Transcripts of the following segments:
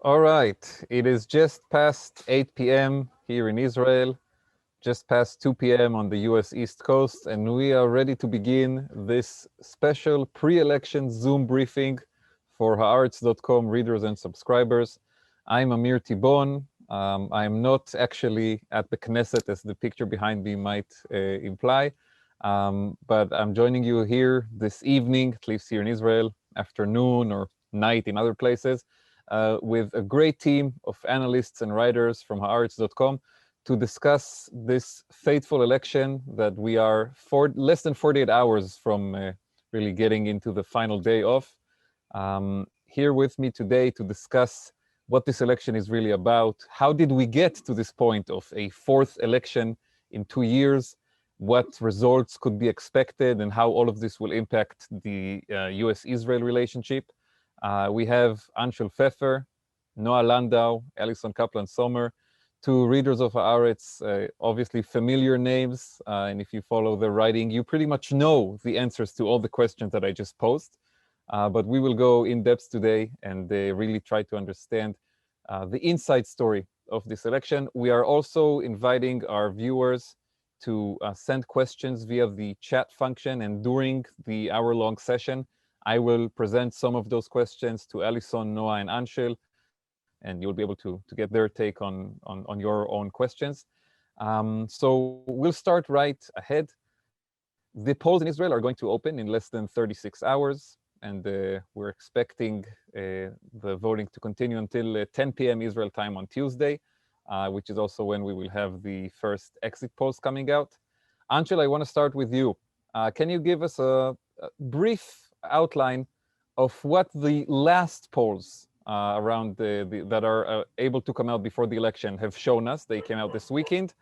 All right, it is just past 8 p.m. here in Israel, just past 2 p.m. on the US East Coast, and we are ready to begin this special pre-election Zoom briefing for Haaretz.com readers and subscribers. I'm Amir Tibon. I'm not actually at the Knesset, as the picture behind me might imply, but I'm joining you here this evening, at least here in Israel, afternoon or night in other places, with a great team of analysts and writers from Haaretz.com to discuss this fateful election that we are less than 48 hours from really getting into the final day of. Here with me today to discuss what this election is really about, how did we get to this point of a fourth election in 2 years, what results could be expected, and how all of this will impact the US-Israel relationship. We have Anshel Pfeffer, Noah Landau, Alison Kaplan-Sommer, two readers of Haaretz, obviously familiar names, and if you follow their writing, you pretty much know the answers to all the questions that I just posed. But we will go in depth today and really try to understand the inside story of this election. We are also inviting our viewers to send questions via the chat function, and during the hour-long session, I will present some of those questions to Alison, Noah, and Anshel, and you'll be able to get their take on your own questions. So we'll start right ahead. The polls in Israel are going to open in less than 36 hours, and we're expecting the voting to continue until 10 p.m. Israel time on Tuesday, which is also when we will have the first exit polls coming out. Anshel, I want to start with you. Can you give us a brief outline of what the last polls around that are able to come out before the election have shown us? They came out this weekend.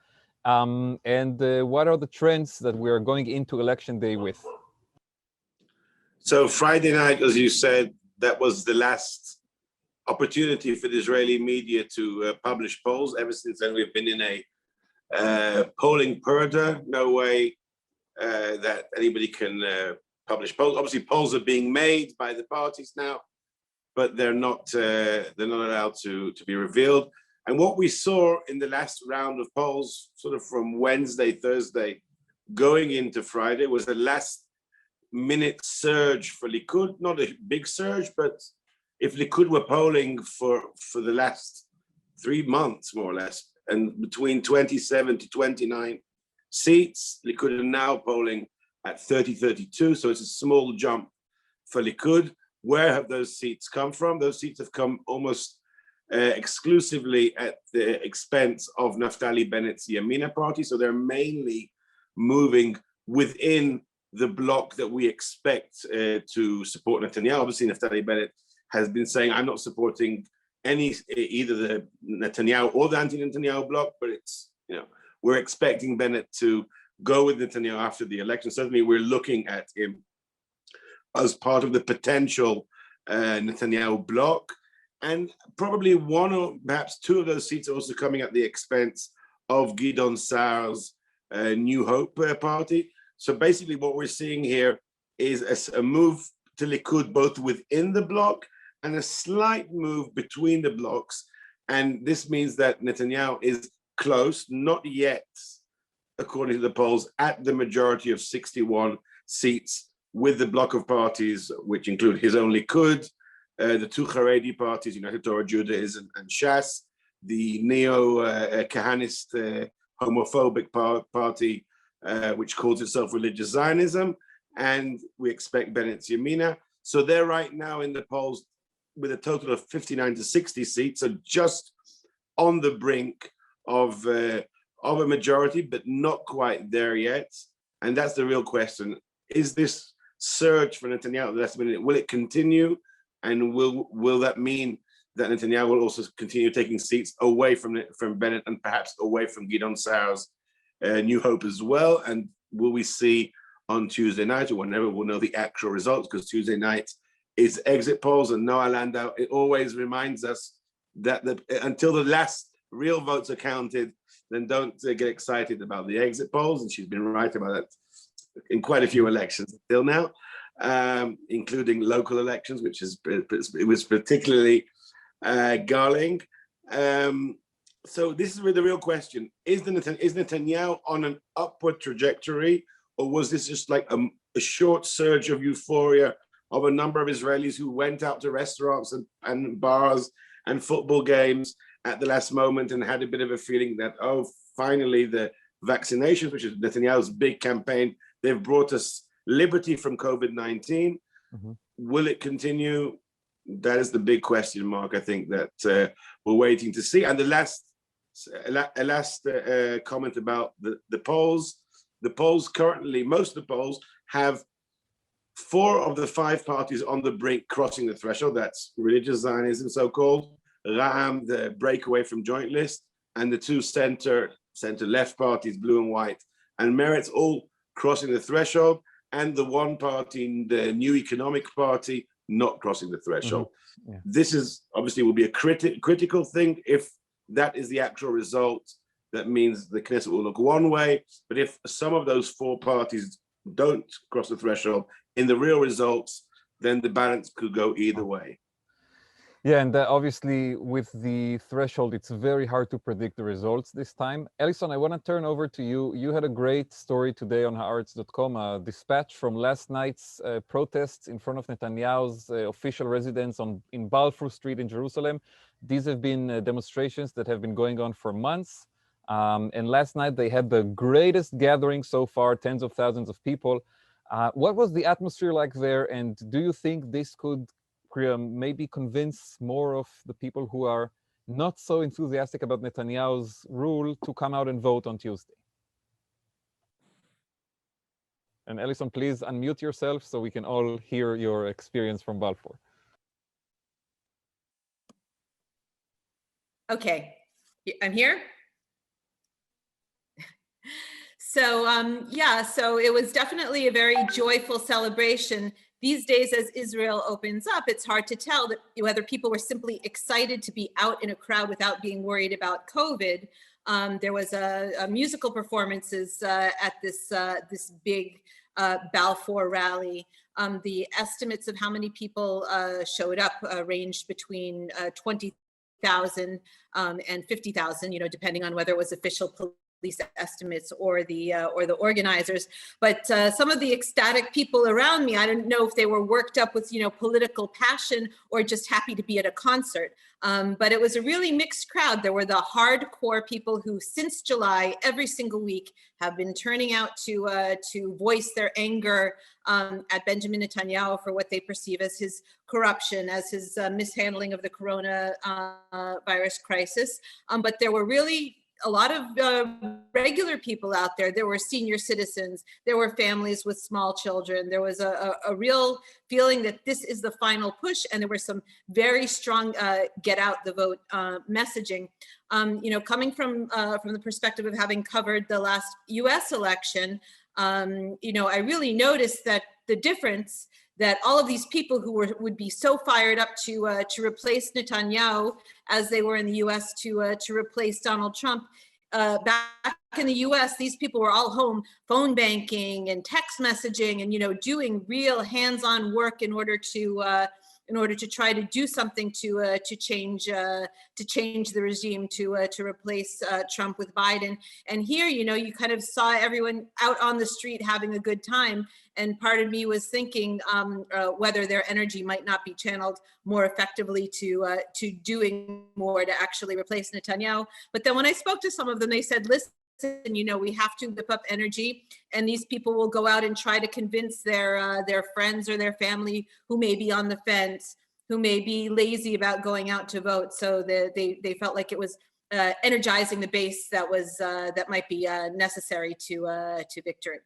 And what are the trends that we are going into election day with? So Friday night, as you said, that was the last opportunity for the Israeli media to publish polls. Ever since then, we've been in a polling purdah. No way that anybody can publish polls. Obviously, polls are being made by the parties now, but they're not allowed to be revealed. And what we saw in the last round of polls, sort of from Wednesday, Thursday, going into Friday, was the last minute surge for Likud. Not a big surge, but if Likud were polling for the last 3 months, more or less, and between 27 to 29 seats, Likud are now polling at 30, 32. So it's a small jump for Likud. Where have those seats come from? Those seats have come almost exclusively at the expense of Naftali Bennett's Yamina party. So they're mainly moving within the bloc that we expect to support Netanyahu. Obviously, Naftali Bennett has been saying, I'm not supporting either the Netanyahu or the anti-Netanyahu bloc, but it's, we're expecting Bennett to go with Netanyahu after the election. Certainly, we're looking at him as part of the potential Netanyahu bloc. And probably one or perhaps two of those seats are also coming at the expense of Gidon Saar's New Hope party. So basically what we're seeing here is a move to Likud both within the bloc and a slight move between the blocs. And this means that Netanyahu is close, not yet, according to the polls, at the majority of 61 seats with the bloc of parties, which include his own Likud, the two Haredi parties, United Torah Judaism and Shas, the neo-Kahanist homophobic party, which calls itself Religious Zionism, and we expect Bennett's Yamina. So they're right now in the polls with a total of 59 to 60 seats, so just on the brink of a majority, but not quite there yet. And that's the real question. Is this surge for Netanyahu at the last minute, will it continue? And will that mean that Netanyahu will also continue taking seats away from Bennett and perhaps away from Gidon Saar's New Hope as well? And will we see on Tuesday night, or whenever we'll know the actual results, because Tuesday night is exit polls, and Noah Landau, it always reminds us that until the last real votes are counted, then don't get excited about the exit polls. And she's been right about that in quite a few elections until now, including local elections, which it was particularly Garling. So this is really the real question. Is Netanyahu on an upward trajectory, or was this just like a short surge of euphoria of a number of Israelis who went out to restaurants and bars and football games at the last moment and had a bit of a feeling that, oh, finally the vaccinations, which is Netanyahu's big campaign, they've brought us liberty from COVID-19. Mm-hmm. Will it continue? That is the big question mark, I think, that we're waiting to see. And the last comment about the polls. The polls currently, most of the polls have 4 of the 5 parties on the brink crossing the threshold. That's religious Zionism, so-called, Ra'am, the breakaway from joint list, and the 2 center-left parties, blue and white, and Meretz, all crossing the threshold, and the one party, the New Economic Party, not crossing the threshold. Mm-hmm. Yeah. This is obviously will be a critical thing. If that is the actual result, that means the Knesset will look one way. But if some of those 4 parties don't cross the threshold in the real results, then the balance could go either way. Yeah, and obviously with the threshold, it's very hard to predict the results this time. Ellison, I want to turn over to you. You had a great story today on Haaretz.com, a dispatch from last night's protests in front of Netanyahu's official residence in Balfour Street in Jerusalem. These have been demonstrations that have been going on for months. And last night they had the greatest gathering so far, tens of thousands of people. What was the atmosphere like there? And do you think this could maybe convince more of the people who are not so enthusiastic about Netanyahu's rule to come out and vote on Tuesday? And Ellison, please unmute yourself so we can all hear your experience from Balfour. Okay, I'm here. So yeah, so it was definitely a very joyful celebration. These days, as Israel opens up, it's hard to tell that whether people were simply excited to be out in a crowd without being worried about COVID. There was a musical performances at this big Balfour rally. The estimates of how many people showed up ranged between 20,000 and 50,000, depending on whether it was official police estimates or the organizers. But some of the ecstatic people around me, I don't know if they were worked up with political passion or just happy to be at a concert. But it was a really mixed crowd. There were the hardcore people who, since July, every single week, have been turning out to voice their anger at Benjamin Netanyahu for what they perceive as his corruption, as his mishandling of the coronavirus crisis. But there were really a lot of regular people out there. There were senior citizens, there were families with small children. There was a real feeling that this is the final push, and there were some very strong get out the vote messaging. Coming from the perspective of having covered the last US election, I really noticed that the difference that all of these people who would be so fired up to replace Netanyahu as they were in the US to replace Donald Trump, back in the US, these people were all home phone banking and text messaging and doing real hands-on work in order to try to do something to change the regime, to replace Trump with Biden. And here, you kind of saw everyone out on the street having a good time. And part of me was thinking whether their energy might not be channeled more effectively to doing more to actually replace Netanyahu. But then when I spoke to some of them, they said, listen, we have to whip up energy, and these people will go out and try to convince their friends or their family who may be on the fence, who may be lazy about going out to vote. So they felt like it was energizing the base that might be necessary to victory.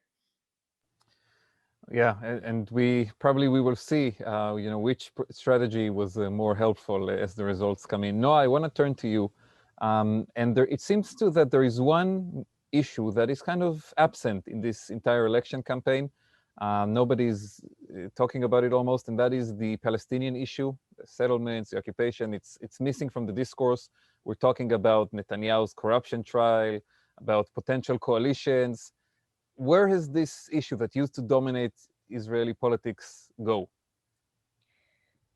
Yeah, and we will see, which strategy was more helpful as the results come in. Noah, I want to turn to you. And it seems too that there is one issue that is kind of absent in this entire election campaign. Nobody's talking about it almost, and that is the Palestinian issue, the settlements, the occupation. It's missing from the discourse. We're talking about Netanyahu's corruption trial, about potential coalitions. Where has this issue that used to dominate Israeli politics go?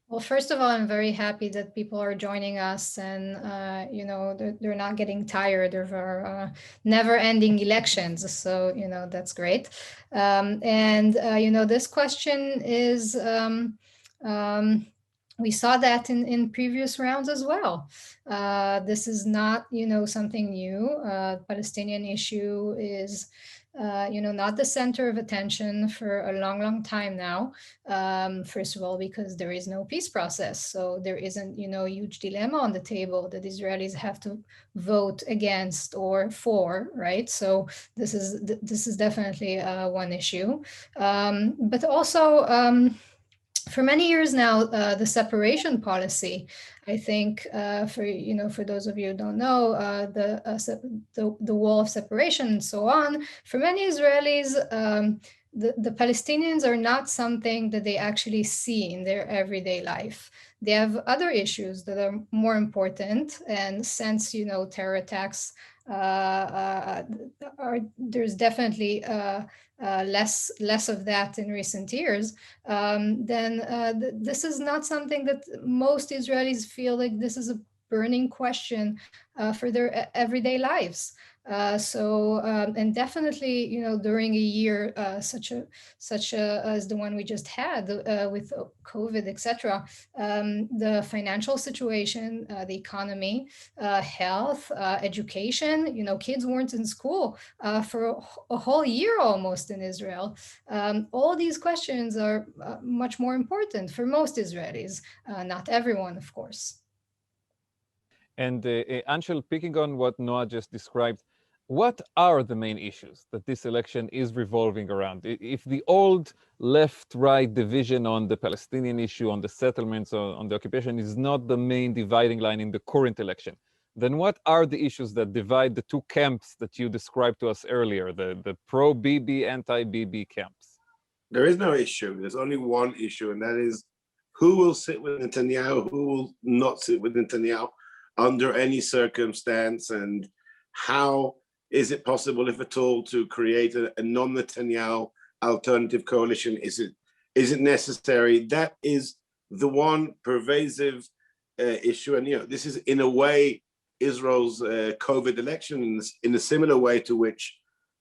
Well, first of all, I'm very happy that people are joining us, and they're not getting tired of our never-ending elections. So that's great. And this question is. We saw that in previous rounds as well. This is not, something new. Palestinian issue is, not the center of attention for a long, long time now. First of all, because there is no peace process. So there isn't, a huge dilemma on the table that Israelis have to vote against or for, right? So this is definitely one issue. But also, for many years now, the separation policy, I think, for those of you who don't know, the wall of separation and so on, for many Israelis, the Palestinians are not something that they actually see in their everyday life. They have other issues that are more important, and since terror attacks there's definitely less of that in recent years, then this is not something that most Israelis feel like this is a burning question for their everyday lives. And definitely, during a year such as the one we just had with COVID, etc., the financial situation, the economy, health, education. Kids weren't in school for a whole year almost in Israel. All these questions are much more important for most Israelis, not everyone, of course. And Anshel, picking on what Noah just described, what are the main issues that this election is revolving around? If the old left-right division on the Palestinian issue, on the settlements, on the occupation is not the main dividing line in the current election, then what are the issues that divide the two camps that you described to us earlier, the pro-Bibi, anti-Bibi camps? There is no issue. There's only one issue, and that is who will sit with Netanyahu, who will not sit with Netanyahu under any circumstance, and how is it possible, if at all, to create a non-Netanyahu alternative coalition? Is it necessary? That is the one pervasive issue. And this is, in a way, Israel's COVID election, in a similar way to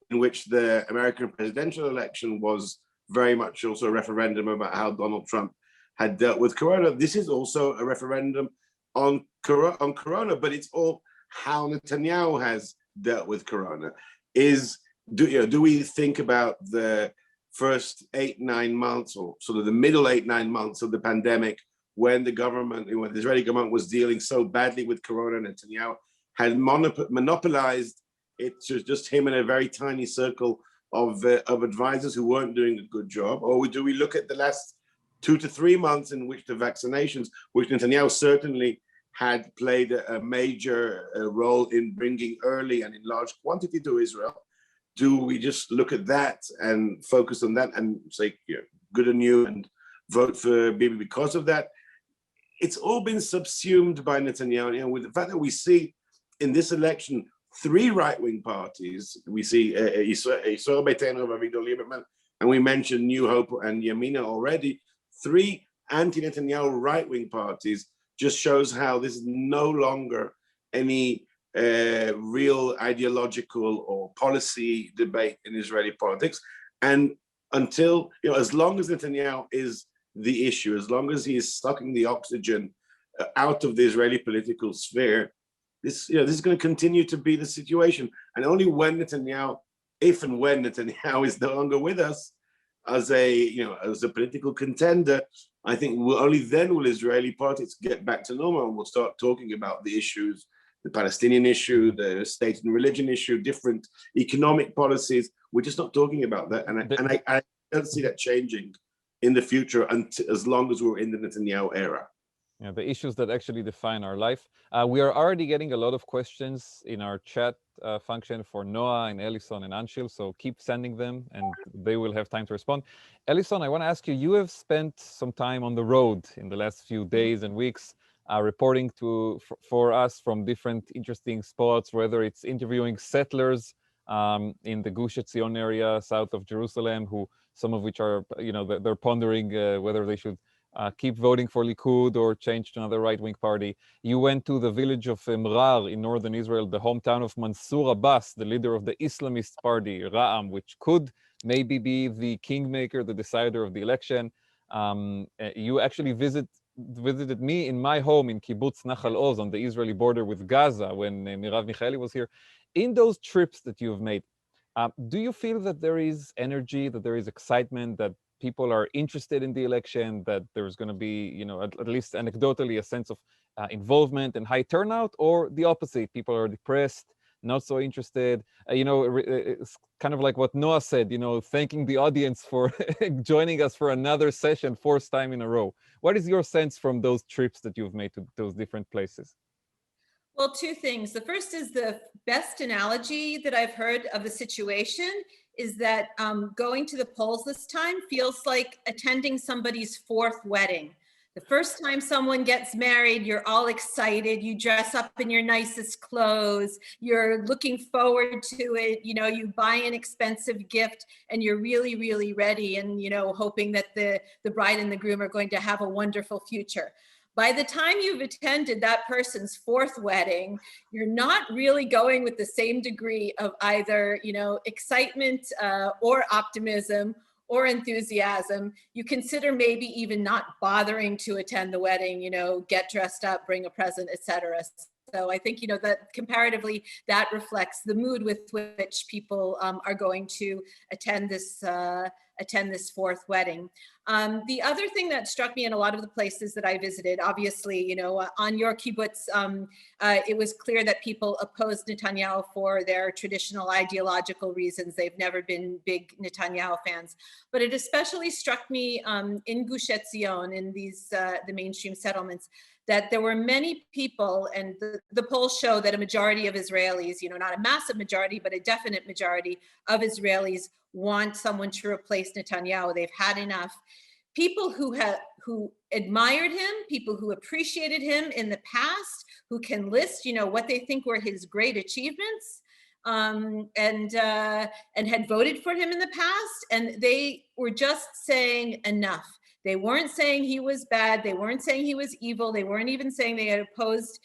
in which the American presidential election was very much also a referendum about how Donald Trump had dealt with Corona. This is also a referendum on Corona, but it's all how Netanyahu has dealt with Corona. Do we think about the first 8-9 months, or sort of the middle 8-9 months of the pandemic, when the Israeli government was dealing so badly with Corona, Netanyahu had monopolized it to just him and a very tiny circle of advisors who weren't doing a good job? Or do we look at the last 2 to 3 months in which the vaccinations, which Netanyahu certainly had played a major role in bringing early and in large quantity to Israel? Do we just look at that and focus on that and say, good on you, and vote for Bibi because of that? It's all been subsumed by Netanyahu. With the fact that we see in this election 3 right-wing parties, we see Yisrael Beitenu of Avigdor Lieberman, and we mentioned New Hope and Yamina already. 3 anti-Netanyahu right-wing parties just shows how this is no longer any real ideological or policy debate in Israeli politics. And until, as long as Netanyahu is the issue, as long as he is sucking the oxygen out of the Israeli political sphere, this is going to continue to be the situation. And only when Netanyahu, if and when Netanyahu is no longer with us as a political contender, I think only then will Israeli politics get back to normal, and we'll start talking about the issues, the Palestinian issue, the state and religion issue, different economic policies. We're just not talking about that. And I don't see that changing in the future as long as we're in the Netanyahu era. Yeah, the issues that actually define our life. We are already getting a lot of questions in our chat function for Noah and Ellison and Anshel, so keep sending them and they will have time to respond. Ellison, I want to ask you, you have spent some time on the road in the last few days and weeks reporting for us from different interesting spots, whether it's interviewing settlers in the Gush Etzion area south of Jerusalem, some of which are, they're pondering whether they should keep voting for Likud or change to another right-wing party. You went to the village of Mrar in northern Israel, the hometown of Mansour Abbas, the leader of the Islamist party, Ra'am, which could maybe be the kingmaker, the decider of the election. You actually visited me in my home in Kibbutz Nachal Oz on the Israeli border with Gaza when Mirav Michaeli was here. In those trips that you've made, do you feel that there is energy, that there is excitement, that people are interested in the election, that there's going to be, you know, at least anecdotally, a sense of involvement and high turnout, or the opposite? People are depressed, not so interested. It's kind of like what Noah said, you know, thanking the audience for joining us for another session, fourth time in a row. What is your sense from those trips that you've made to those different places? Well, two things. The first is the best analogy that I've heard of the situation is that going to the polls this time feels like attending somebody's fourth wedding. The first time someone gets married, you're all excited. You dress up in your nicest clothes. You're looking forward to it. You know, you buy an expensive gift and you're really, really ready and, you know, hoping that the bride and the groom are going to have a wonderful future. By the time you've attended that person's fourth wedding, you're not really going with the same degree of either, you know, excitement or optimism or enthusiasm. You consider maybe even not bothering to attend the wedding, you know, get dressed up, bring a present, etc. So I think, you know, that comparatively that reflects the mood with which people are going to attend this fourth wedding. The other thing that struck me in a lot of the places that I visited, obviously, you know, on your kibbutz, it was clear that people opposed Netanyahu for their traditional ideological reasons. They've never been big Netanyahu fans. But it especially struck me in Gush Etzion, in these the mainstream settlements, that there were many people, and the polls show that a majority of Israelis, you know, not a massive majority, but a definite majority of Israelis want someone to replace Netanyahu. They've had enough. People who admired him, people who appreciated him in the past, who can list, you know, what they think were his great achievements, and had voted for him in the past, and they were just saying enough. They weren't saying he was bad. They weren't saying he was evil. They weren't even saying they had opposed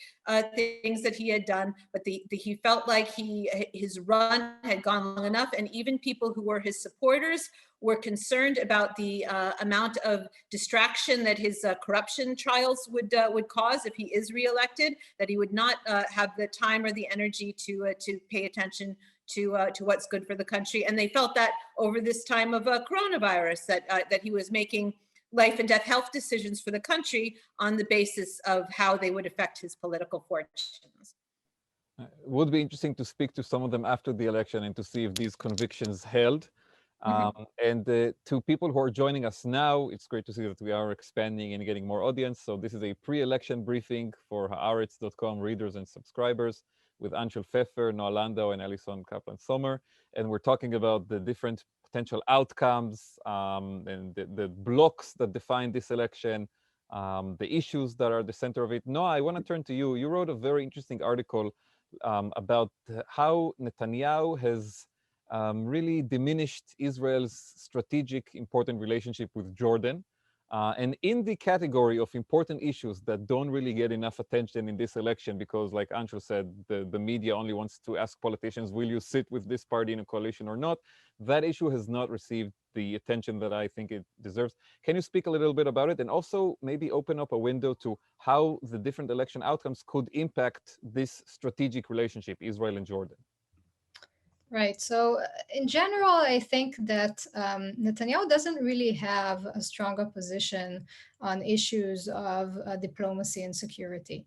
things that he had done, but he felt like his run had gone long enough. And even people who were his supporters were concerned about the amount of distraction that his corruption trials would cause if he is reelected, that he would not have the time or the energy to pay attention to what's good for the country. And they felt that over this time of coronavirus, that he was making life and death health decisions for the country on the basis of how they would affect his political fortunes. It would be interesting to speak to some of them after the election and to see if these convictions held. And to people who are joining us now, it's great to see that we are expanding and getting more audience. So this is a pre-election briefing for Haaretz.com readers and subscribers with Anshel Pfeffer, Noah Landau, and Alison Kaplan-Sommer. And we're talking about the different potential outcomes and the blocks that define this election, the issues that are the center of it. Noah, I want to turn to you. You wrote a very interesting article about how Netanyahu has really diminished Israel's strategic important relationship with Jordan. And in the category of important issues that don't really get enough attention in this election, because like Anshel said, the media only wants to ask politicians, will you sit with this party in a coalition or not? That issue has not received the attention that I think it deserves. Can you speak a little bit about it, and also maybe open up a window to how the different election outcomes could impact this strategic relationship, Israel and Jordan? Right. So in general, I think that Netanyahu doesn't really have a stronger position on issues of diplomacy and security,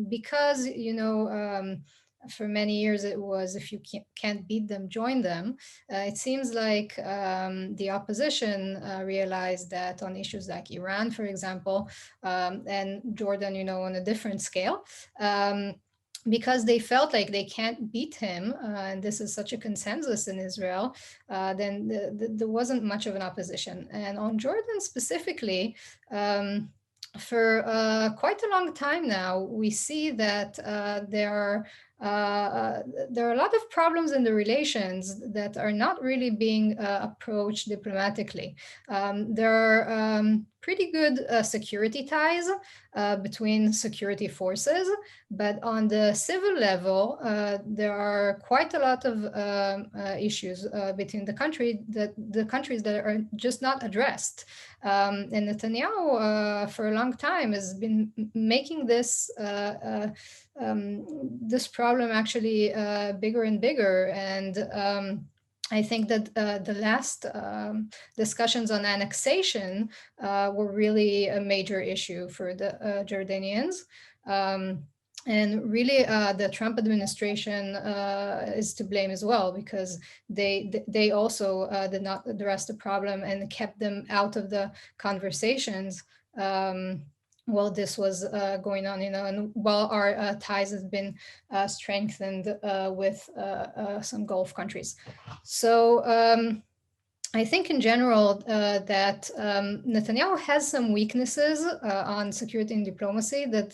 because, you know, for many years it was, if you can't beat them, join them. It seems like the opposition realized that on issues like Iran, for example, and Jordan, you know, on a different scale, because they felt like they can't beat him, and this is such a consensus in Israel, then there wasn't much of an opposition. And on Jordan specifically, for quite a long time now, we see that there are there are a lot of problems in the relations that are not really being approached diplomatically. There are pretty good security ties between security forces, but on the civil level, there are quite a lot of issues between the countries that are just not addressed. And Netanyahu, for a long time, has been making this this problem actually bigger and bigger. And I think that the last discussions on annexation were really a major issue for the Jordanians. And really, the Trump administration is to blame as well, because they also did not address the problem and kept them out of the conversations while this was going on, and while our ties have been strengthened with some Gulf countries. So I think in general that Netanyahu has some weaknesses on security and diplomacy that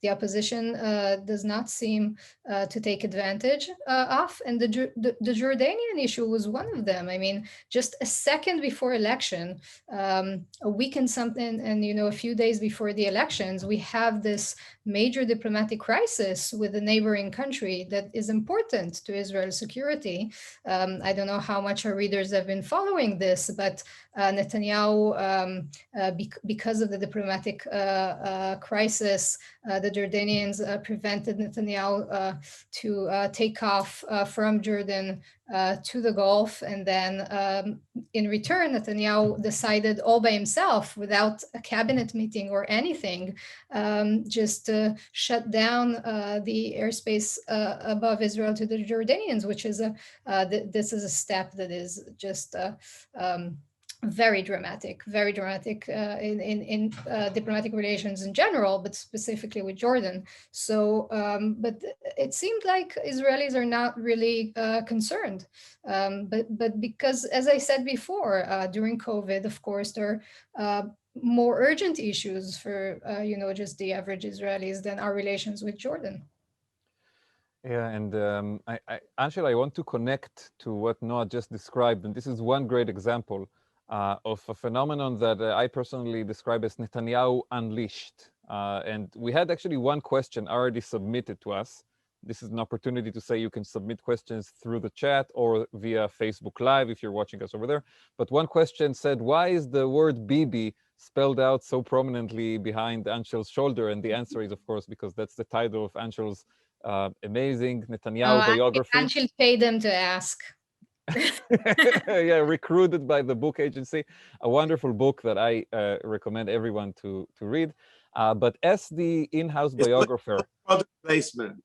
the opposition does not seem to take advantage of. And the Jordanian issue was one of them. I mean, just a second before election, a week and something, and a few days before the elections, we have this major diplomatic crisis with a neighboring country that is important to Israel's security. I don't know how much our readers have been following this, but Netanyahu, because of the diplomatic crisis, the Jordanians prevented Netanyahu to take off from Jordan to the Gulf. And then in return, Netanyahu decided all by himself, without a cabinet meeting or anything, just to shut down the airspace above Israel to the Jordanians, which is this is a step that is just very dramatic in diplomatic relations in general, but specifically with Jordan. So, but it seemed like Israelis are not really concerned. But because, as I said before, during COVID, of course, there are more urgent issues for just the average Israelis than our relations with Jordan. Yeah, and Angela, I want to connect to what Noah just described, and this is one great example of a phenomenon that I personally describe as Netanyahu unleashed. And we had actually one question already submitted to us. This is an opportunity to say you can submit questions through the chat or via Facebook Live if you're watching us over there. But one question said, why is the word Bibi spelled out so prominently behind Angel's shoulder? And the answer is, of course, because that's the title of Angel's amazing Netanyahu biography. Angel paid them to ask. Yeah, recruited by the book agency. A wonderful book that I recommend everyone to read. But as the in-house biographer, product placement.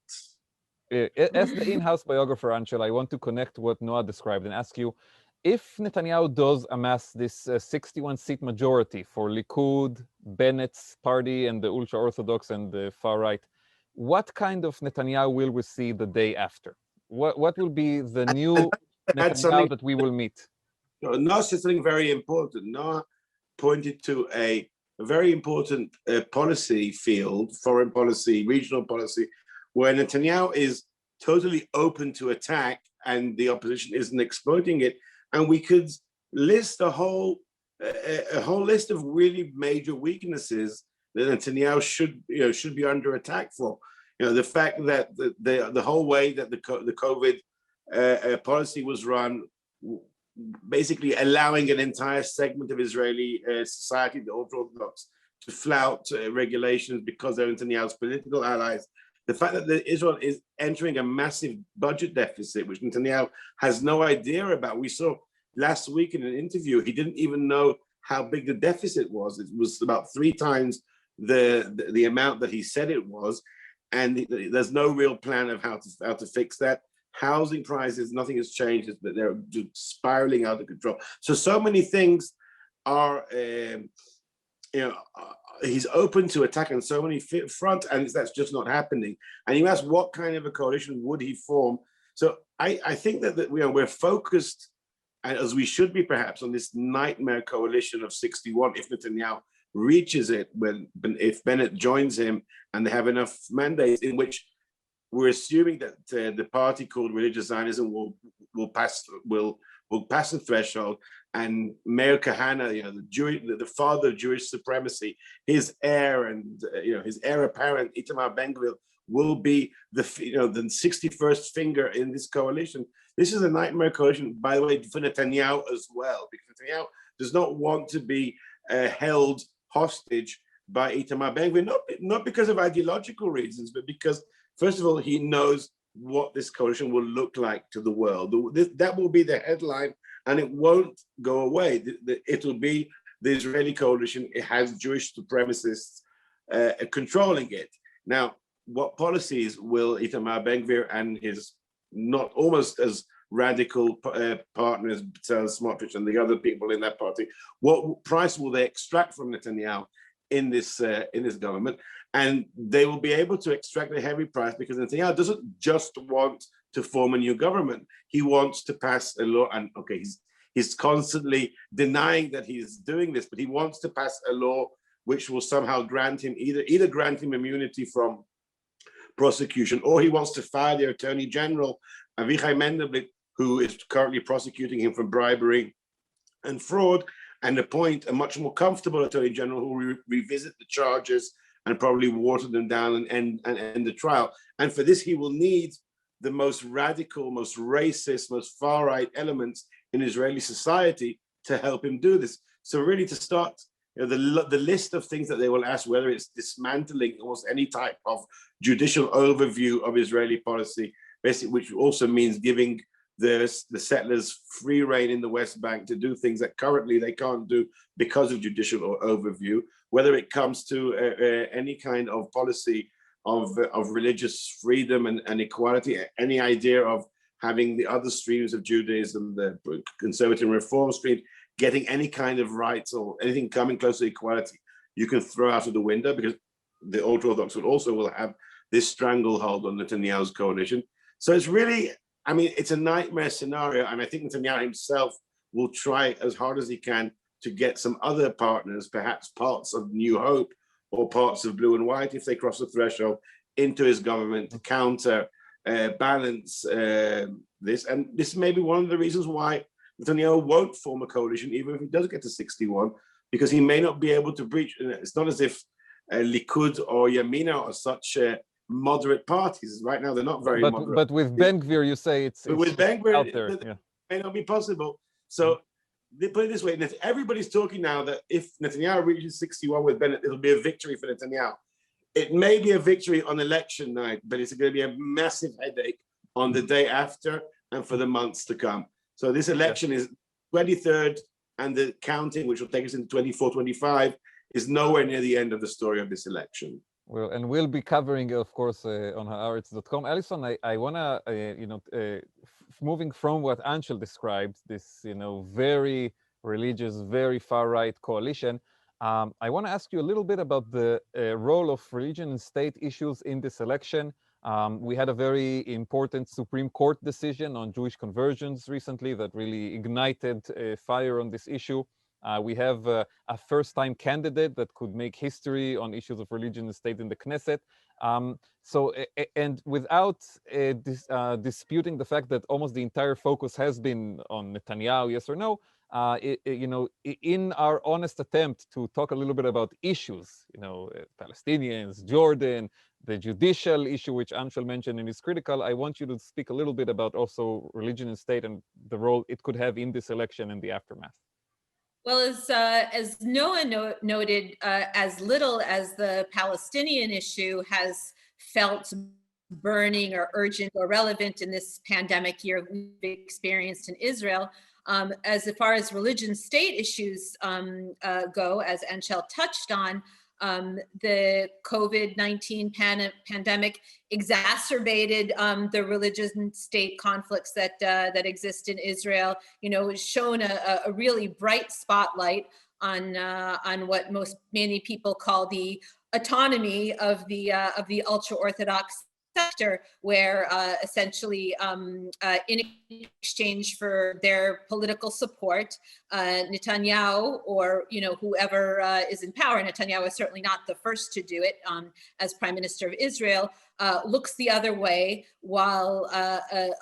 As the in-house biographer, Angel, I want to connect what Noah described and ask you, if Netanyahu does amass this 61-seat majority for Likud, Bennett's party, and the ultra-Orthodox and the far-right, what kind of Netanyahu will we see the day after? What will be the new Netanyahu that we will meet? Noah said something very important. Noah pointed to a very important policy field, foreign policy, regional policy, where Netanyahu is totally open to attack and the opposition isn't exploiting it. And we could list a whole list of really major weaknesses that Netanyahu should be under attack for. The fact that the whole way that the COVID policy was run, basically allowing an entire segment of Israeli society, the ultra-Orthodox, to flout regulations because they're Netanyahu's political allies. The fact that Israel is entering a massive budget deficit, which Netanyahu has no idea about. We saw last week in an interview, he didn't even know how big the deficit was. It was about 3 times the amount that he said it was. And there's no real plan of how to fix that. Housing prices, nothing has changed, but they're spiraling out of control. So many things are, he's open to attack on so many fronts, and that's just not happening. And you ask, what kind of a coalition would he form? So I think that we're focused, as we should be perhaps, on this nightmare coalition of 61 if Netanyahu reaches it, if Bennett joins him and they have enough mandates, in which we're assuming that the party called Religious Zionism will pass the threshold, and Meir Kahane, the father of Jewish supremacy, his heir and his heir apparent Itamar Ben-Gvir will be the 61st finger in this coalition. This is a nightmare coalition, by the way, for Netanyahu as well, because Netanyahu does not want to be held hostage by Itamar Ben-Gvir, not because of ideological reasons, but because, first of all, he knows what this coalition will look like to the world. That will be the headline, and it won't go away. It'll be the Israeli coalition. It has Jewish supremacists controlling it. Now, what policies will Itamar Ben-Gvir and his not almost as radical partners, Smotrich and the other people in that party, what price will they extract from Netanyahu in this government? And they will be able to extract a heavy price because Netanyahu doesn't just want to form a new government. He wants to pass a law, and he's constantly denying that he's doing this, but he wants to pass a law which will somehow grant him either grant him immunity from prosecution, or he wants to fire the Attorney General, Avichai Mendelblit, who is currently prosecuting him for bribery and fraud, and appoint a much more comfortable Attorney General who will revisit the charges and probably water them down and end the trial. And for this, he will need the most radical, most racist, most far-right elements in Israeli society to help him do this. So really to start, the list of things that they will ask, whether it's dismantling almost any type of judicial overview of Israeli policy, basically, which also means giving the settlers free rein in the West Bank to do things that currently they can't do because of judicial overview, whether it comes to any kind of policy of religious freedom and equality, any idea of having the other streams of Judaism, the conservative reform stream, getting any kind of rights or anything coming close to equality, you can throw out of the window, because the ultra-Orthodox will have this stranglehold on Netanyahu's coalition. So it's really, it's a nightmare scenario, and I think Netanyahu himself will try as hard as he can to get some other partners, perhaps parts of New Hope or parts of Blue and White, if they cross the threshold, into his government to counter balance this. And this may be one of the reasons why Netanyahu won't form a coalition, even if he does get to 61, because he may not be able to breach. It's not as if Likud or Yamina are such moderate parties. Right now, they're not very moderate. But with Ben-Gvir, you say it's with Ben-Gvir, out there. It may not be possible. So they put it this way, everybody's talking now that if Netanyahu reaches 61 with Bennett, it'll be a victory for Netanyahu. It may be a victory on election night, but it's going to be a massive headache on the day after and for the months to come. So this election is 23rd, and the counting, which will take us into 24, 25, is nowhere near the end of the story of this election. Well, and we'll be covering, of course, on Haaretz.com. Alison, I want to, moving from what Anshel described, this, very religious, very far-right coalition, I want to ask you a little bit about the role of religion and state issues in this election. We had a very important Supreme Court decision on Jewish conversions recently that really ignited fire on this issue. We have a first-time candidate that could make history on issues of religion and state in the Knesset. And without disputing the fact that almost the entire focus has been on Netanyahu, yes or no, in our honest attempt to talk a little bit about issues, Palestinians, Jordan, the judicial issue, which Anshel mentioned in his critical, I want you to speak a little bit about also religion and state and the role it could have in this election and the aftermath. Well, as Noah noted, as little as the Palestinian issue has felt burning or urgent or relevant in this pandemic year we've experienced in Israel, as far as religion state issues go, as Anshel touched on, the COVID-19 pandemic exacerbated the religious and state conflicts that exist in Israel. Has shown a really bright spotlight on what many people call the autonomy of the ultra-Orthodox sector, where essentially in exchange for their political support, Netanyahu, or whoever is in power, Netanyahu is certainly not the first to do it as Prime Minister of Israel, looks the other way, while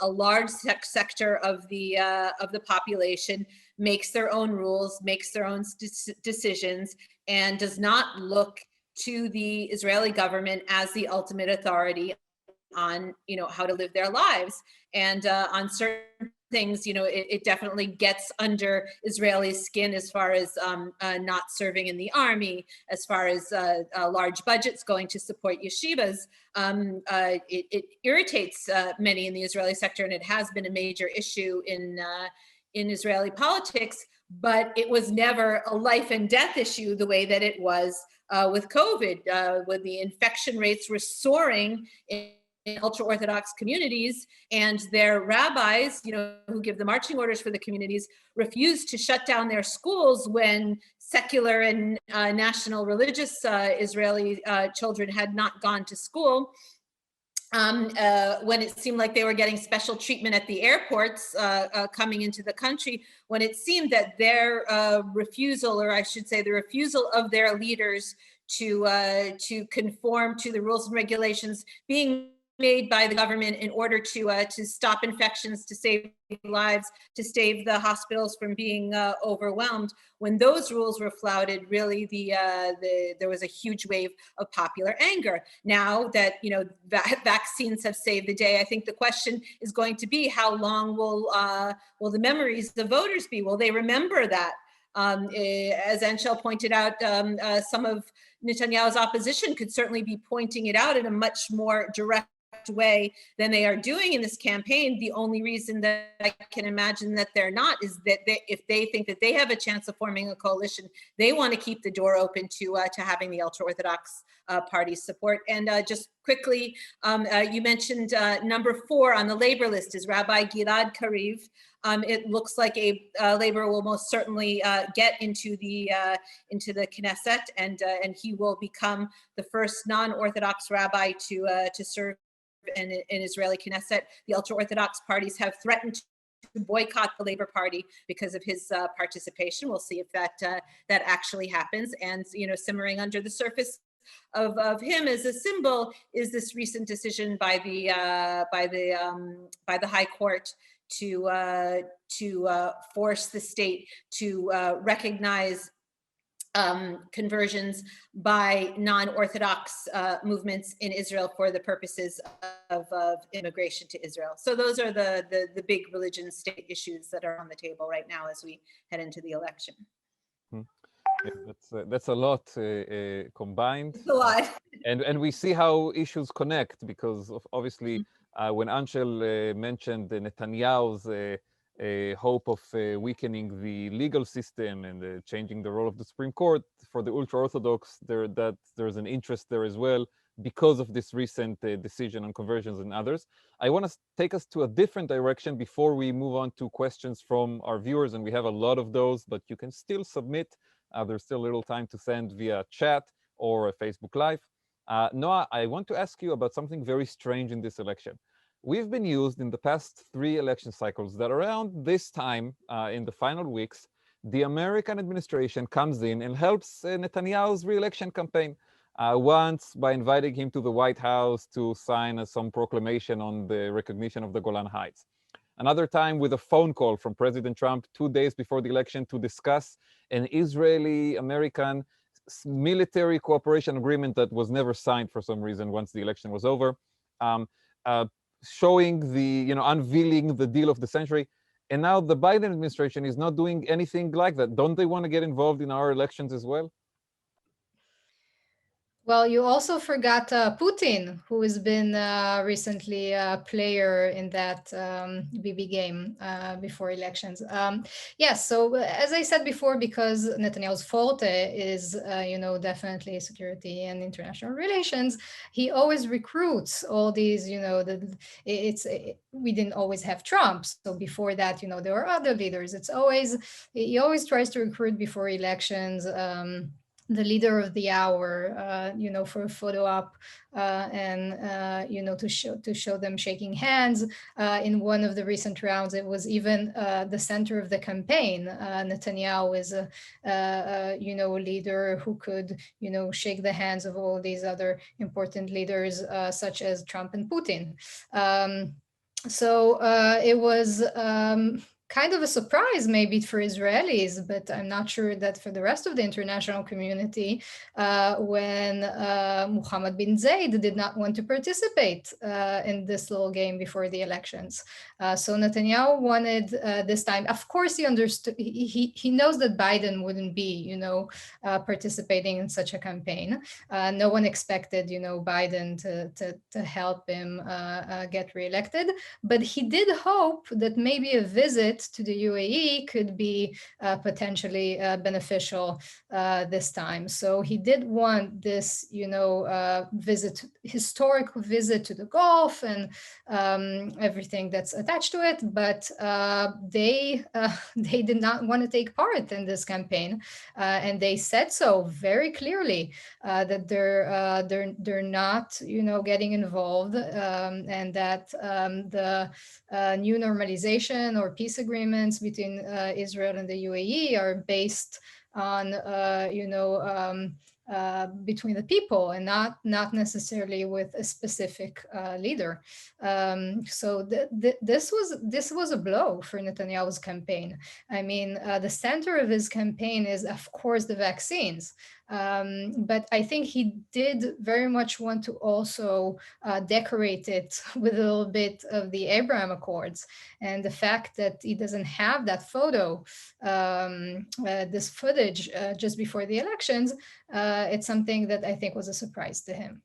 a large sector of the population makes their own rules, makes their own decisions, and does not look to the Israeli government as the ultimate authority on how to live their lives. And on certain things, it definitely gets under Israeli's skin, as far as not serving in the army, as far as large budgets going to support yeshivas. It irritates many in the Israeli sector, and it has been a major issue in Israeli politics. But it was never a life and death issue the way that it was with COVID, when the infection rates were soaring in ultra-Orthodox communities, and their rabbis, who give the marching orders for the communities, refused to shut down their schools when secular and national religious Israeli children had not gone to school. When it seemed like they were getting special treatment at the airports coming into the country, when it seemed that their refusal, or I should say the refusal of their leaders to conform to the rules and regulations being made by the government in order to stop infections, to save lives, to save the hospitals from being overwhelmed. When those rules were flouted, really there was a huge wave of popular anger. Now that vaccines have saved the day, I think the question is going to be, how long will the memories of voters be? Will they remember that? As Anshel pointed out, some of Netanyahu's opposition could certainly be pointing it out in a much more direct way than they are doing in this campaign. The only reason that I can imagine that they're not is that if they think that they have a chance of forming a coalition, they want to keep the door open to having the ultra-Orthodox party's support. And just quickly, you mentioned number 4 on the labor list is Rabbi Gilad Kariv. It looks like a labor will most certainly get into the Knesset, and he will become the first non-Orthodox rabbi to serve in Israeli Knesset. The ultra-Orthodox parties have threatened to boycott the Labor Party because of his participation. We'll see if that actually happens. And simmering under the surface of him as a symbol is this recent decision by the High Court to force the state to recognize conversions by non-Orthodox movements in Israel for the purposes of immigration to Israel. So those are the big religion state issues that are on the table right now as we head into the election. Yeah, that's a lot combined. It's a lot. And we see how issues connect, because obviously when Anshel mentioned Netanyahu's hope of weakening the legal system and changing the role of the Supreme Court, for the ultra-Orthodox, there's an interest there as well because of this recent decision on conversions and others. I want to take us to a different direction before we move on to questions from our viewers, and we have a lot of those, but you can still submit. There's still a little time to send via chat or a Facebook Live. Noah, I want to ask you about something very strange in this election. We've been used in the past 3 election cycles that around this time, in the final weeks, the American administration comes in and helps Netanyahu's re-election campaign. Once by inviting him to the White House to sign some proclamation on the recognition of the Golan Heights. Another time with a phone call from President Trump 2 days before the election to discuss an Israeli-American military cooperation agreement that was never signed for some reason once the election was over. Showing the, unveiling the deal of the century. And now the Biden administration is not doing anything like that. Don't they want to get involved in our elections as well? Well, you also forgot Putin, who has been recently a player in that BB game before elections. Yes, so as I said before, because Netanyahu's forte is, definitely security and international relations, he always recruits all these, we didn't always have Trump. So before that, there were other leaders. He always tries to recruit before elections. the leader of the hour, for a photo op, and to show them shaking hands. In one of the recent rounds, it was even the center of the campaign. Netanyahu is a leader who could shake the hands of all these other important leaders, such as Trump and Putin. So it was kind of a surprise maybe for Israelis, but I'm not sure that for the rest of the international community, when Mohammed bin Zayed did not want to participate in this little game before the elections. So Netanyahu wanted this time, of course he understood, he knows that Biden wouldn't be, participating in such a campaign. No one expected, Biden to help him get reelected, but he did hope that maybe a visit to the UAE could be potentially beneficial this time. So he did want this, historic visit to the Gulf and everything that's attached to it. But they did not want to take part in this campaign, and they said so very clearly that they're not, getting involved, and that the new normalization or peace agreements between Israel and the UAE are based on, between the people and not necessarily with a specific leader. So this was a blow for Netanyahu's campaign. I mean, the center of his campaign is, of course, the vaccines. But I think he did very much want to also decorate it with a little bit of the Abraham Accords. And the fact that he doesn't have that photo, this footage just before the elections, it's something that I think was a surprise to him.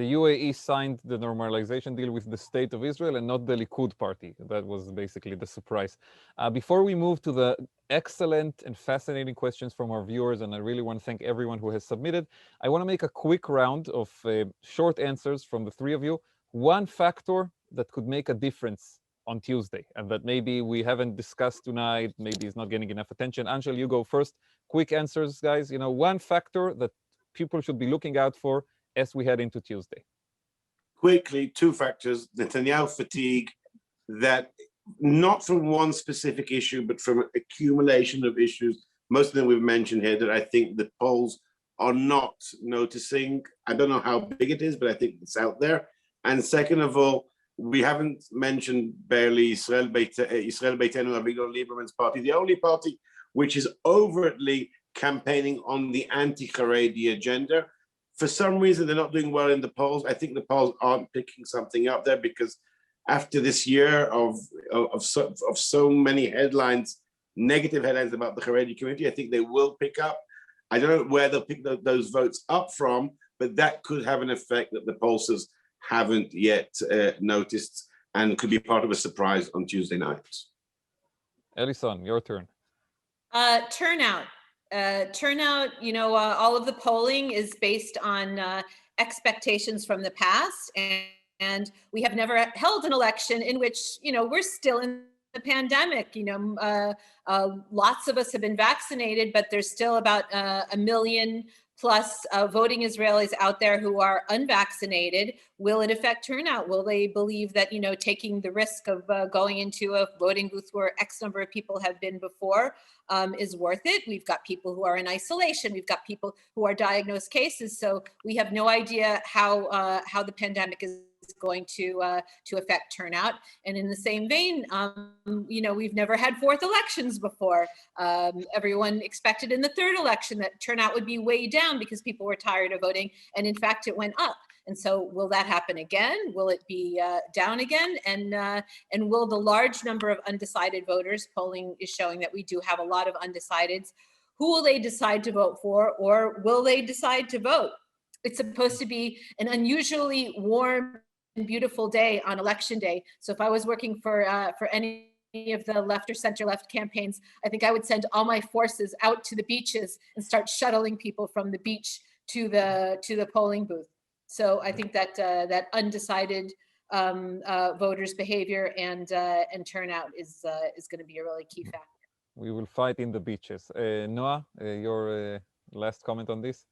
The UAE signed the normalization deal with the State of Israel and not the Likud party. That was basically the surprise. Before we move to the excellent and fascinating questions from our viewers, and I really want to thank everyone who has submitted, I want to make a quick round of short answers from the three of you. One factor that could make a difference on Tuesday and that maybe we haven't discussed tonight, maybe is not getting enough attention. Angel, you go first. Quick answers, guys. One factor that people should be looking out for as we head into Tuesday. Quickly, two factors: Netanyahu fatigue, that not from one specific issue, but from an accumulation of issues, most of them we've mentioned here, that I think the polls are not noticing. I don't know how big it is, but I think it's out there. And second of all, we haven't mentioned barely Israel Beitenu, Avigdor Lieberman's party, the only party which is overtly campaigning on the anti-Haredi agenda. For some reason, they're not doing well in the polls. I think the polls aren't picking something up there because after this year of so many headlines, negative headlines about the Haredi community, I think they will pick up. I don't know where they'll pick those votes up from, but that could have an effect that the pollsters haven't yet noticed and could be part of a surprise on Tuesday night. Ellison, your turn. Turnout. All of the polling is based on expectations from the past, and we have never held an election in which, we're still in the pandemic. Lots of us have been vaccinated, but there's still about 1 million plus voting Israelis out there who are unvaccinated. Will it affect turnout? Will they believe that, taking the risk of going into a voting booth where X number of people have been before is worth it? We've got people who are in isolation. We've got people who are diagnosed cases. So we have no idea how the pandemic is going to affect turnout. And in the same vein, we've never had fourth elections before. Everyone expected in the third election that turnout would be way down because people were tired of voting. And in fact, it went up. And so will that happen again? Will it be down again? And will the large number of undecided voters, polling is showing that we do have a lot of undecideds, who will they decide to vote for, or will they decide to vote? It's supposed to be an unusually warm and beautiful day on election day. So if I was working for any of the left or center left campaigns, I think I would send all my forces out to the beaches and start shuttling people from the beach to the polling booth. So I think that that undecided voters' behavior and turnout is going to be a really key factor. We will fight in the beaches. Noah, your last comment on this?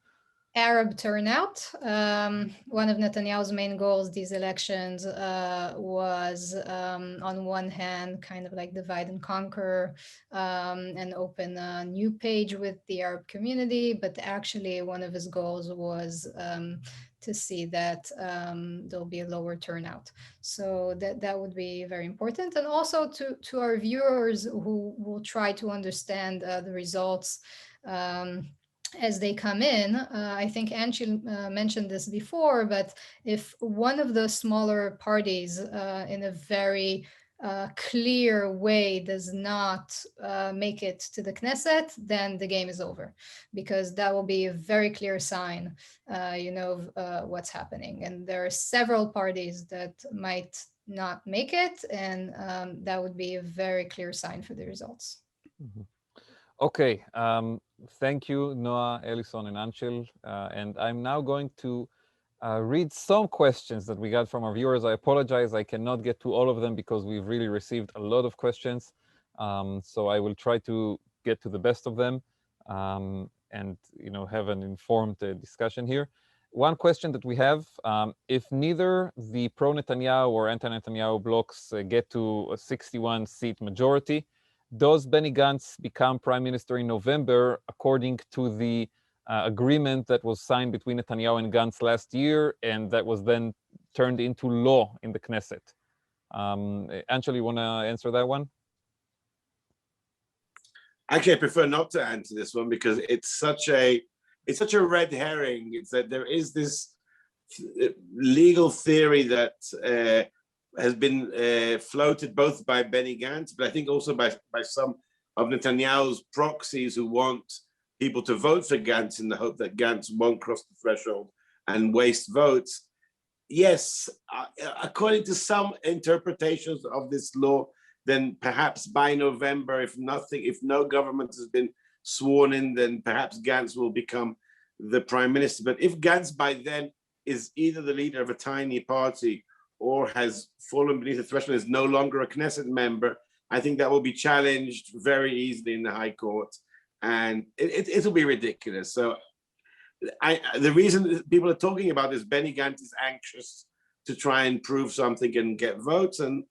Arab turnout. One of Netanyahu's main goals these elections was, on one hand, kind of like divide and conquer and open a new page with the Arab community. But actually, one of his goals was to see that there'll be a lower turnout. So that would be very important. And also to our viewers who will try to understand the results as they come in. I think Anshul mentioned this before, but if one of the smaller parties in a very clear way does not make it to the Knesset, then the game is over, because that will be a very clear sign, what's happening. And there are several parties that might not make it, and that would be a very clear sign for the results. Mm-hmm. Okay, thank you, Noah, Ellison, and Anshel. And I'm now going to read some questions that we got from our viewers. I apologize, I cannot get to all of them because we've really received a lot of questions. So I will try to get to the best of them and have an informed discussion here. One question that we have, if neither the pro-Netanyahu or anti-Netanyahu blocks get to a 61-seat majority, does Benny Gantz become prime minister in November according to the agreement that was signed between Netanyahu and Gantz last year, and that was then turned into law in the Knesset? Anshel, you want to answer that one? Actually, I prefer not to answer this one because it's such a red herring. It's that there is this legal theory that has been floated both by Benny Gantz, but I think also by some of Netanyahu's proxies who want people to vote for Gantz in the hope that Gantz won't cross the threshold and waste votes. Yes, according to some interpretations of this law, then perhaps by November, if no government has been sworn in, then perhaps Gantz will become the prime minister. But if Gantz by then is either the leader of a tiny party or has fallen beneath the threshold, is no longer a Knesset member, I think that will be challenged very easily in the High Court, and it'll be ridiculous. So the reason people are talking about this, Benny Gantz is anxious to try and prove something and get votes, and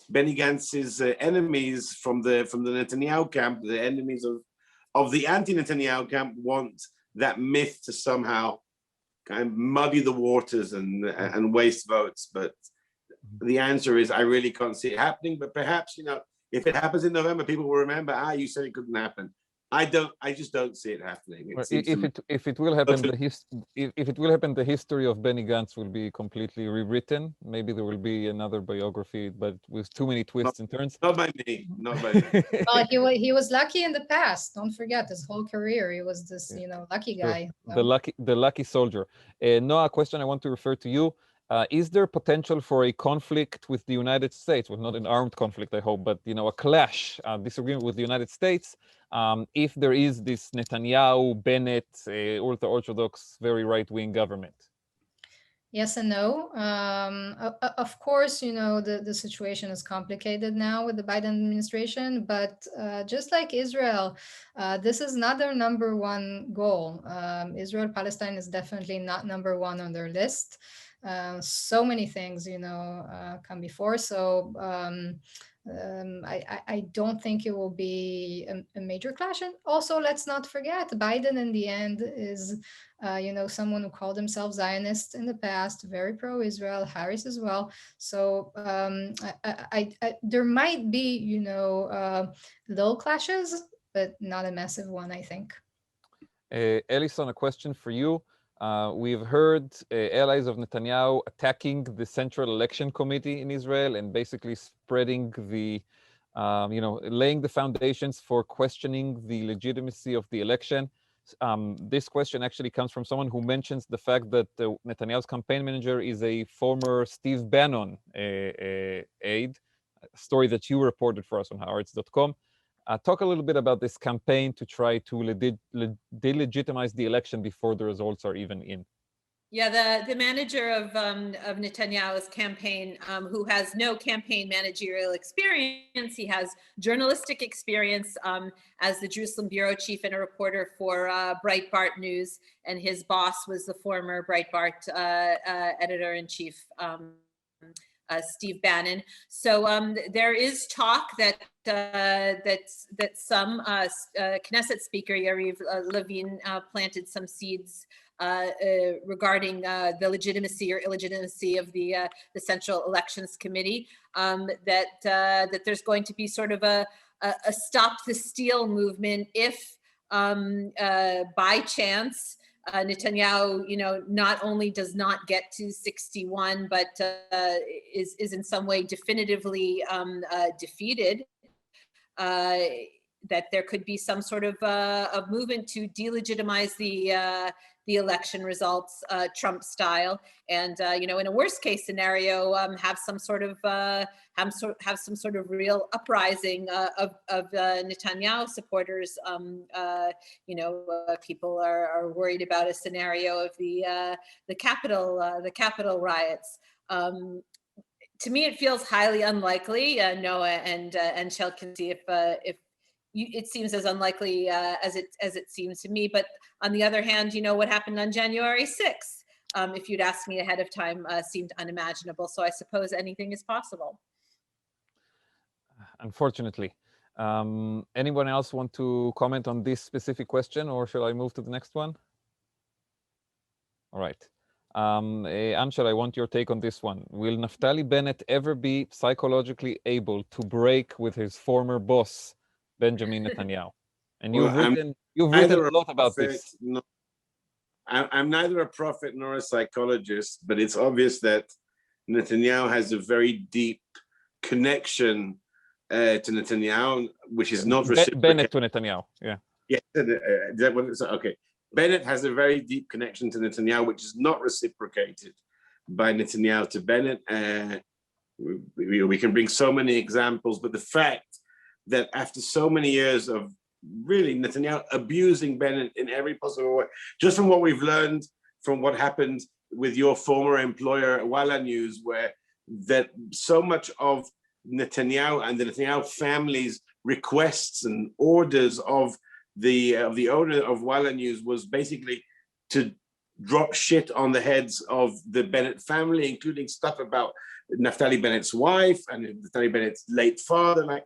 Benny Gantz's enemies from the Netanyahu camp, the enemies of the anti-Netanyahu camp, want that myth to somehow kind of muddy the waters and waste votes. But the answer is I really can't see it happening. But perhaps, if it happens in November, people will remember, you said it couldn't happen. I just don't see it happening. If it will happen, the history of Benny Gantz will be completely rewritten. Maybe there will be another biography, but with too many twists and turns. Not by me. Not by me. Well, he was lucky in the past. Don't forget his whole career. He was this, lucky guy. Sure. The lucky soldier. Noah, a question I want to refer to you. Is there potential for a conflict with the United States? Well, not an armed conflict, I hope, but a clash, disagreement with the United States, if there is this Netanyahu, Bennett, ultra-Orthodox, very right-wing government? Yes and no. Of course, the situation is complicated now with the Biden administration, but just like Israel, this is not their number one goal. Israel-Palestine is definitely not number one on their list. So many things, come before. So I don't think it will be a major clash. And also, let's not forget, Biden in the end is, someone who called himself Zionist in the past, very pro-Israel, Harris as well. So there might be, little clashes, but not a massive one, I think. Ellison, a question for you. We've heard allies of Netanyahu attacking the Central Election Committee in Israel and basically spreading the, laying the foundations for questioning the legitimacy of the election. This question actually comes from someone who mentions the fact that Netanyahu's campaign manager is a former Steve Bannon aide, a story that you reported for us on Haaretz.com. Talk a little bit about this campaign to try to delegitimize the election before the results are even in. Yeah, the manager of Netanyahu's campaign, who has no campaign managerial experience, he has journalistic experience as the Jerusalem bureau chief and a reporter for Breitbart News, and his boss was the former Breitbart editor-in-chief, Steve Bannon. So there is talk that some Knesset Speaker Yariv Levin planted some seeds regarding the legitimacy or illegitimacy of the Central Elections Committee. That there's going to be sort of a stop the steal movement if, by chance, Netanyahu, not only does not get to 61, but is in some way definitively defeated. That there could be some sort of a movement to delegitimize the election results, Trump style, and in a worst case scenario, have some sort of real uprising of Netanyahu supporters. People are worried about a scenario of the Capitol riots. To me, it feels highly unlikely. Noah and Shel can see if it seems as unlikely as it seems to me. But on the other hand, what happened on January 6th, if you'd asked me ahead of time, seemed unimaginable. So I suppose anything is possible. Unfortunately. Anyone else want to comment on this specific question, or shall I move to the next one? All right. Amshel, I want your take on this one. Will Naftali Bennett ever be psychologically able to break with his former boss, Benjamin Netanyahu? And you've written a lot about this. No, I'm neither a prophet nor a psychologist, but it's obvious that Netanyahu has a very deep connection to Netanyahu, which is not reciprocated. Bennett to Netanyahu, yeah. Yeah, okay. Bennett has a very deep connection to Netanyahu, which is not reciprocated by Netanyahu to Bennett. We can bring so many examples, but the fact that after so many years of really Netanyahu abusing Bennett in every possible way, just from what we've learned from what happened with your former employer, Walla News, where that so much of Netanyahu and the Netanyahu family's requests and orders of the owner of Walla News was basically to drop shit on the heads of the Bennett family, including stuff about Naftali Bennett's wife and Naftali Bennett's late father. Like,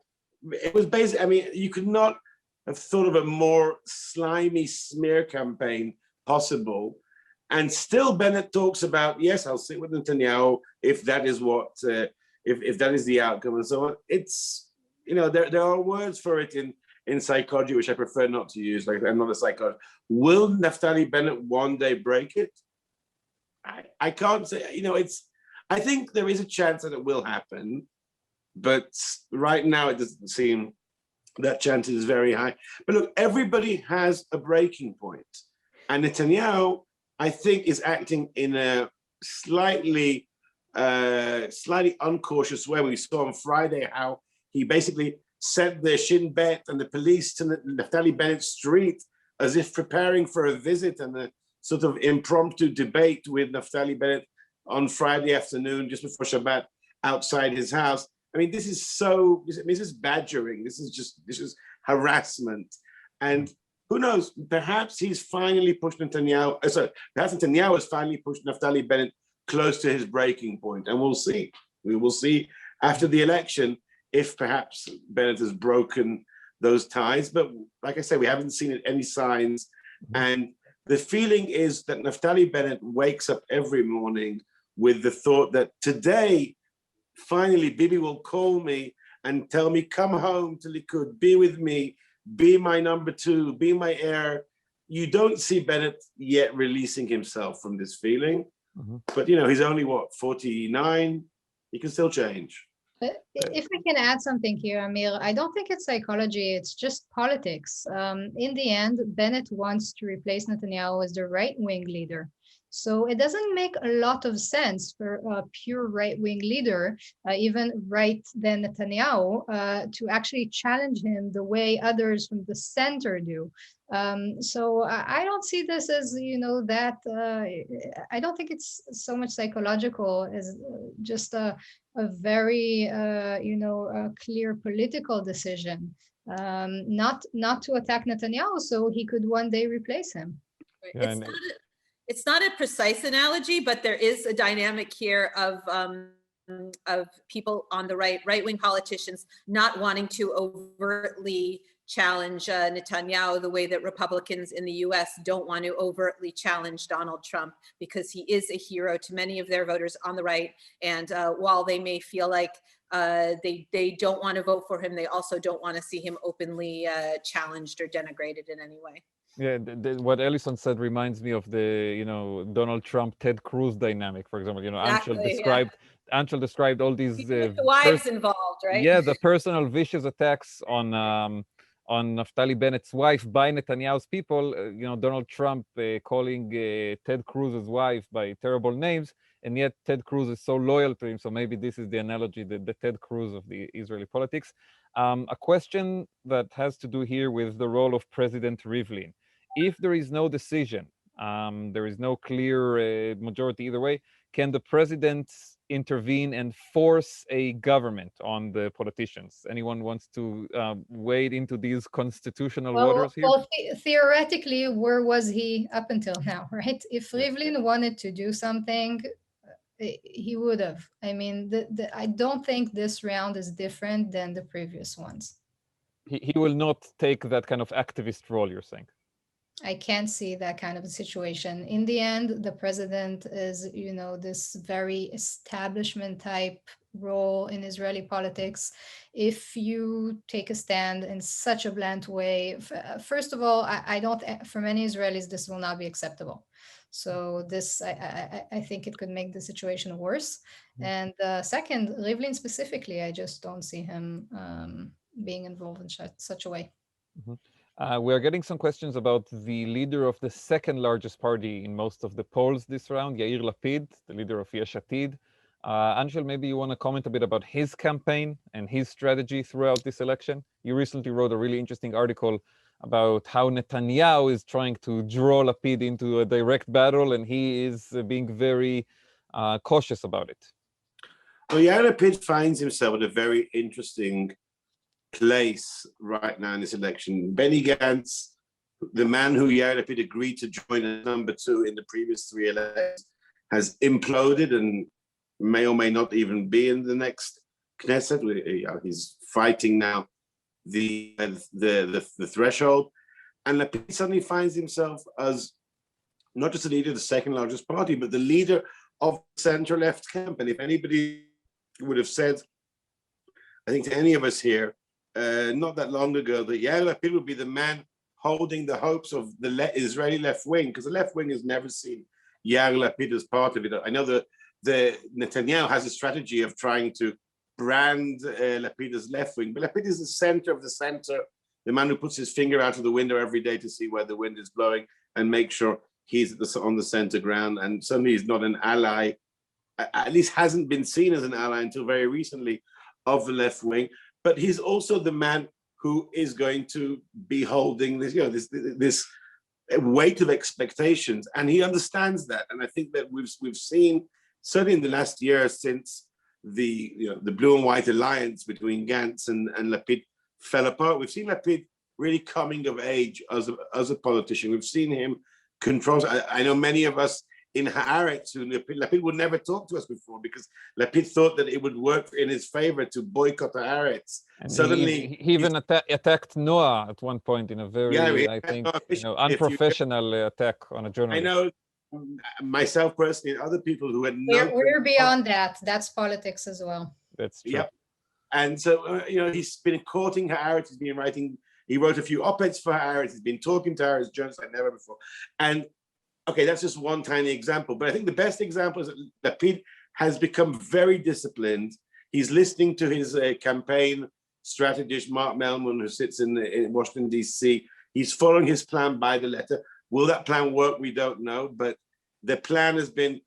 it was basically, I mean, you could not have thought of a more slimy smear campaign possible. And still Bennett talks about, yes, I'll sit with Netanyahu if that is what, if that is the outcome and so on. It's, there are words for it in psychology, which I prefer not to use. Like, I'm not a psychologist. Will Naftali Bennett one day break it? I can't say, I think there is a chance that it will happen, but right now it doesn't seem that chance is very high. But look, everybody has a breaking point. And Netanyahu, I think, is acting in a slightly uncautious way. We saw on Friday how he basically sent the Shin Bet and the police to Naftali Bennett's street as if preparing for a visit and a sort of impromptu debate with Naftali Bennett on Friday afternoon, just before Shabbat, outside his house. I mean, this is badgering. This is harassment. And who knows, perhaps he's finally pushed Netanyahu, perhaps Netanyahu has finally pushed Naftali Bennett close to his breaking point. And we'll see. We will see after the election if perhaps Bennett has broken those ties. But like I said, we haven't seen any signs. And the feeling is that Naftali Bennett wakes up every morning with the thought that today, finally, Bibi will call me and tell me, come home to Likud, be with me, be my number two, be my heir. You don't see Bennett yet releasing himself from this feeling. But, he's only, 49? He can still change. If I can add something here, Amir, I don't think it's psychology, it's just politics. In the end, Bennett wants to replace Netanyahu as the right-wing leader. So it doesn't make a lot of sense for a pure right-wing leader, even right than Netanyahu, to actually challenge him the way others from the center do. So I don't see this as, that, I don't think it's so much psychological as just a very, clear political decision, not to attack Netanyahu so he could one day replace him. Yeah, It's not a precise analogy, but there is a dynamic here of people on the right-wing politicians not wanting to overtly challenge Netanyahu the way that Republicans in the US don't want to overtly challenge Donald Trump, because he is a hero to many of their voters on the right. And while they may feel like they don't want to vote for him, they also don't want to see him openly challenged or denigrated in any way. Yeah, what Ellison said reminds me of the, Donald Trump, Ted Cruz dynamic, for example. Exactly, Anshel described all these with the wives involved, right? Yeah, the personal vicious attacks on Naftali Bennett's wife by Netanyahu's people. Donald Trump calling Ted Cruz's wife by terrible names, and yet Ted Cruz is so loyal to him. So maybe this is the analogy, the Ted Cruz of the Israeli politics. A question that has to do here with the role of President Rivlin. If there is no decision, there is no clear majority either way, can the president intervene and force a government on the politicians? Anyone wants to wade into these constitutional waters here? Well, theoretically, where was he up until now, right? If Rivlin wanted to do something, he would have. I mean, I don't think this round is different than the previous ones. He will not take that kind of activist role, you're saying? I can't see that kind of a situation. In the end, the president is, this very establishment type role in Israeli politics. If you take a stand in such a blunt way, first of all, I don't, for many Israelis, this will not be acceptable. So this, I think it could make the situation worse. And second, Rivlin specifically, I just don't see him being involved in such a way. We're getting some questions about the leader of the second largest party in most of the polls this round, Yair Lapid, the leader of Yesh Atid. Anshel, maybe you want to comment a bit about his campaign and his strategy throughout this election? You recently wrote a really interesting article about how Netanyahu is trying to draw Lapid into a direct battle, and he is being very cautious about it. Well, Yair Lapid finds himself in a very interesting place right now in this election. Benny Gantz, the man who Yair Lapid agreed to join as number 2 in the previous 3 elections, has imploded and may or may not even be in the next Knesset. He's fighting now the threshold, and Lapid suddenly finds himself as not just the leader of the second largest party, but the leader of the center-left camp. And if anybody would have said, I think to any of us here, not that long ago, that Yair Lapid would be the man holding the hopes of the Israeli left wing, because the left wing has never seen Yair Lapid as part of it. I know that the Netanyahu has a strategy of trying to brand Lapid as left wing, but Lapid is the center of the center, the man who puts his finger out of the window every day to see where the wind is blowing and make sure he's on the center ground. And certainly he's not an ally, at least hasn't been seen as an ally until very recently, of the left wing. But he's also the man who is going to be holding this, this weight of expectations, and he understands that. And I think that we've seen, certainly in the last year, since the blue and white alliance between Gantz and Lapid fell apart, we've seen Lapid really coming of age as a politician. We've seen him control. I know many of us in Haaretz, who Lapid would never talk to us before, because Lapid thought that it would work in his favor to boycott Haaretz. And suddenly, he even attacked Noah at one point in a very, I think, unprofessional attack on a journalist. I know myself personally, and other people who had we're beyond that. That's politics as well. That's true. Yep. And so, he's been courting Haaretz. He's been writing. He wrote a few op-eds for Haaretz. He's been talking to Haaretz journalists like never before. And okay, that's just one tiny example. But I think the best example is that Lapid has become very disciplined. He's listening to his campaign strategist, Mark Melman, who sits in Washington, D.C. He's following his plan by the letter. Will that plan work? We don't know. But the plan has been,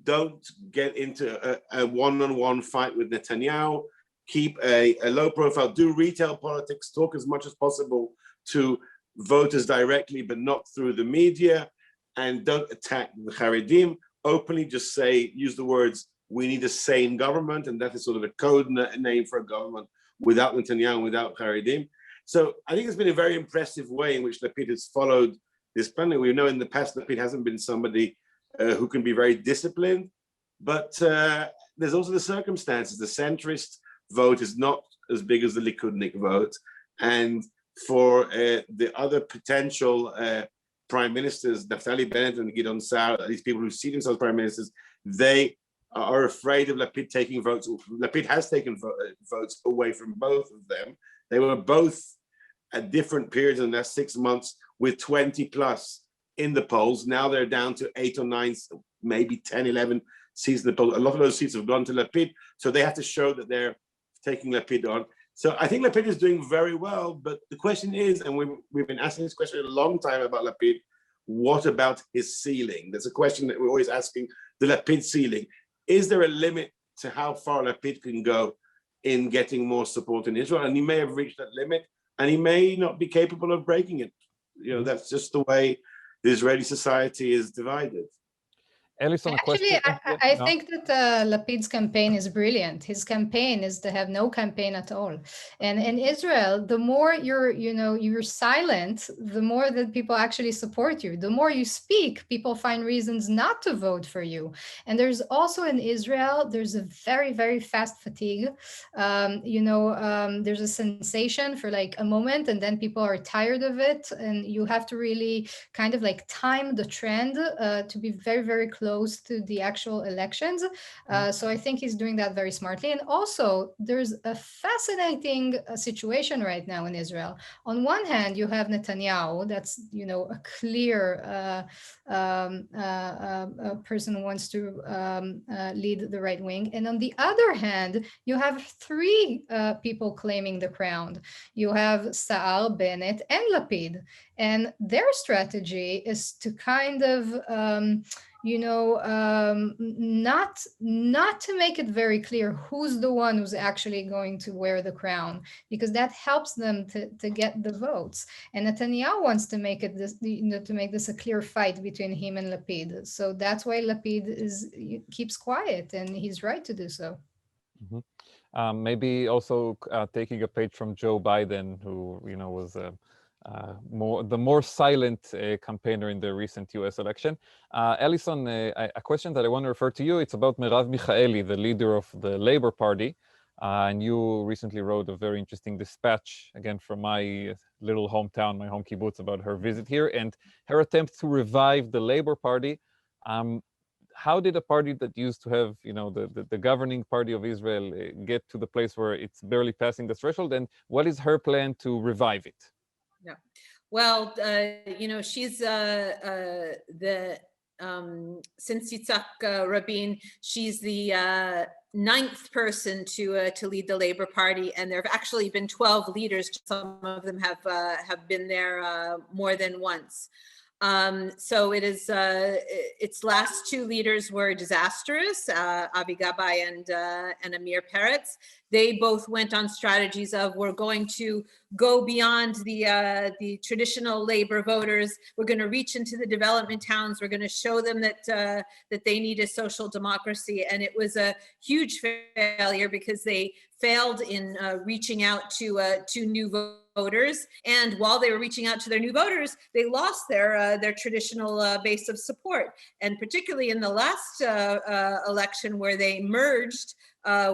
don't get into a one-on-one fight with Netanyahu, keep a low profile, do retail politics, talk as much as possible to voters directly, but not through the media, and don't attack the Haredim. Openly just say, use the words, we need a sane government, and that is sort of a code name for a government without Netanyahu, without Haredim. So I think it's been a very impressive way in which Lapid has followed this plan. We know in the past Lapid hasn't been somebody who can be very disciplined, but there's also the circumstances. The centrist vote is not as big as the Likudnik vote, and for the other potential prime ministers, Naftali Bennett and Gideon Sa'ar, these people who see themselves prime ministers, they are afraid of Lapid taking votes. Lapid has taken votes away from both of them. They were both at different periods in the last 6 months with 20 plus in the polls. Now they're down to 8 or 9, maybe 10, 11 seats in the polls. A lot of those seats have gone to Lapid, so they have to show that they're taking Lapid on. So I think Lapid is doing very well, but the question is, and we've been asking this question a long time about Lapid, what about his ceiling? That's a question that we're always asking, the Lapid ceiling. Is there a limit to how far Lapid can go in getting more support in Israel? And he may have reached that limit, and he may not be capable of breaking it. You know, that's just the way the Israeli society is divided. Ellison, a Actually, question. I think that Lapid's campaign is brilliant. His campaign is to have no campaign at all. And in Israel, the more you're silent, the more that people actually support you. The more you speak, people find reasons not to vote for you. And there's also in Israel, there's a very, very fast fatigue. There's a sensation for like a moment, and then people are tired of it. And you have to really kind of like time the trend to be very, very close to the actual elections. So I think he's doing that very smartly. And also, there's a fascinating situation right now in Israel. On one hand, you have Netanyahu, that's, a clear person who wants to lead the right wing. And on the other hand, you have 3 people claiming the crown. You have Sa'ar, Bennett, and Lapid. And their strategy is to kind of not to make it very clear who's the one who's actually going to wear the crown, because that helps them to get the votes. And Netanyahu wants to make it to make this a clear fight between him and Lapid. So that's why Lapid keeps quiet, and he's right to do so. Mm-hmm. Maybe also taking a page from Joe Biden, who was the more silent campaigner in the recent U.S. election. Ellison, a question that I want to refer to you, it's about Merav Michaeli, the leader of the Labor Party. And you recently wrote a very interesting dispatch, again, from my little hometown, my home kibbutz, about her visit here and her attempt to revive the Labor Party. How did a party that used to have, the governing party of Israel get to the place where it's barely passing the threshold? And what is her plan to revive it? Yeah, well, she's since Yitzhak Rabin, she's the 9th person to lead the Labor Party, and there have actually been 12 leaders. Some of them have been there more than once. So it is. Its last 2 leaders were disastrous, Avi Gabay and Amir Peretz. They both went on strategies of, we're going to go beyond the traditional labor voters. We're going to reach into the development towns. We're going to show them that they need a social democracy. And it was a huge failure because they failed in reaching out to new voters. And while they were reaching out to their new voters, they lost their traditional base of support. And particularly in the last election, where they merged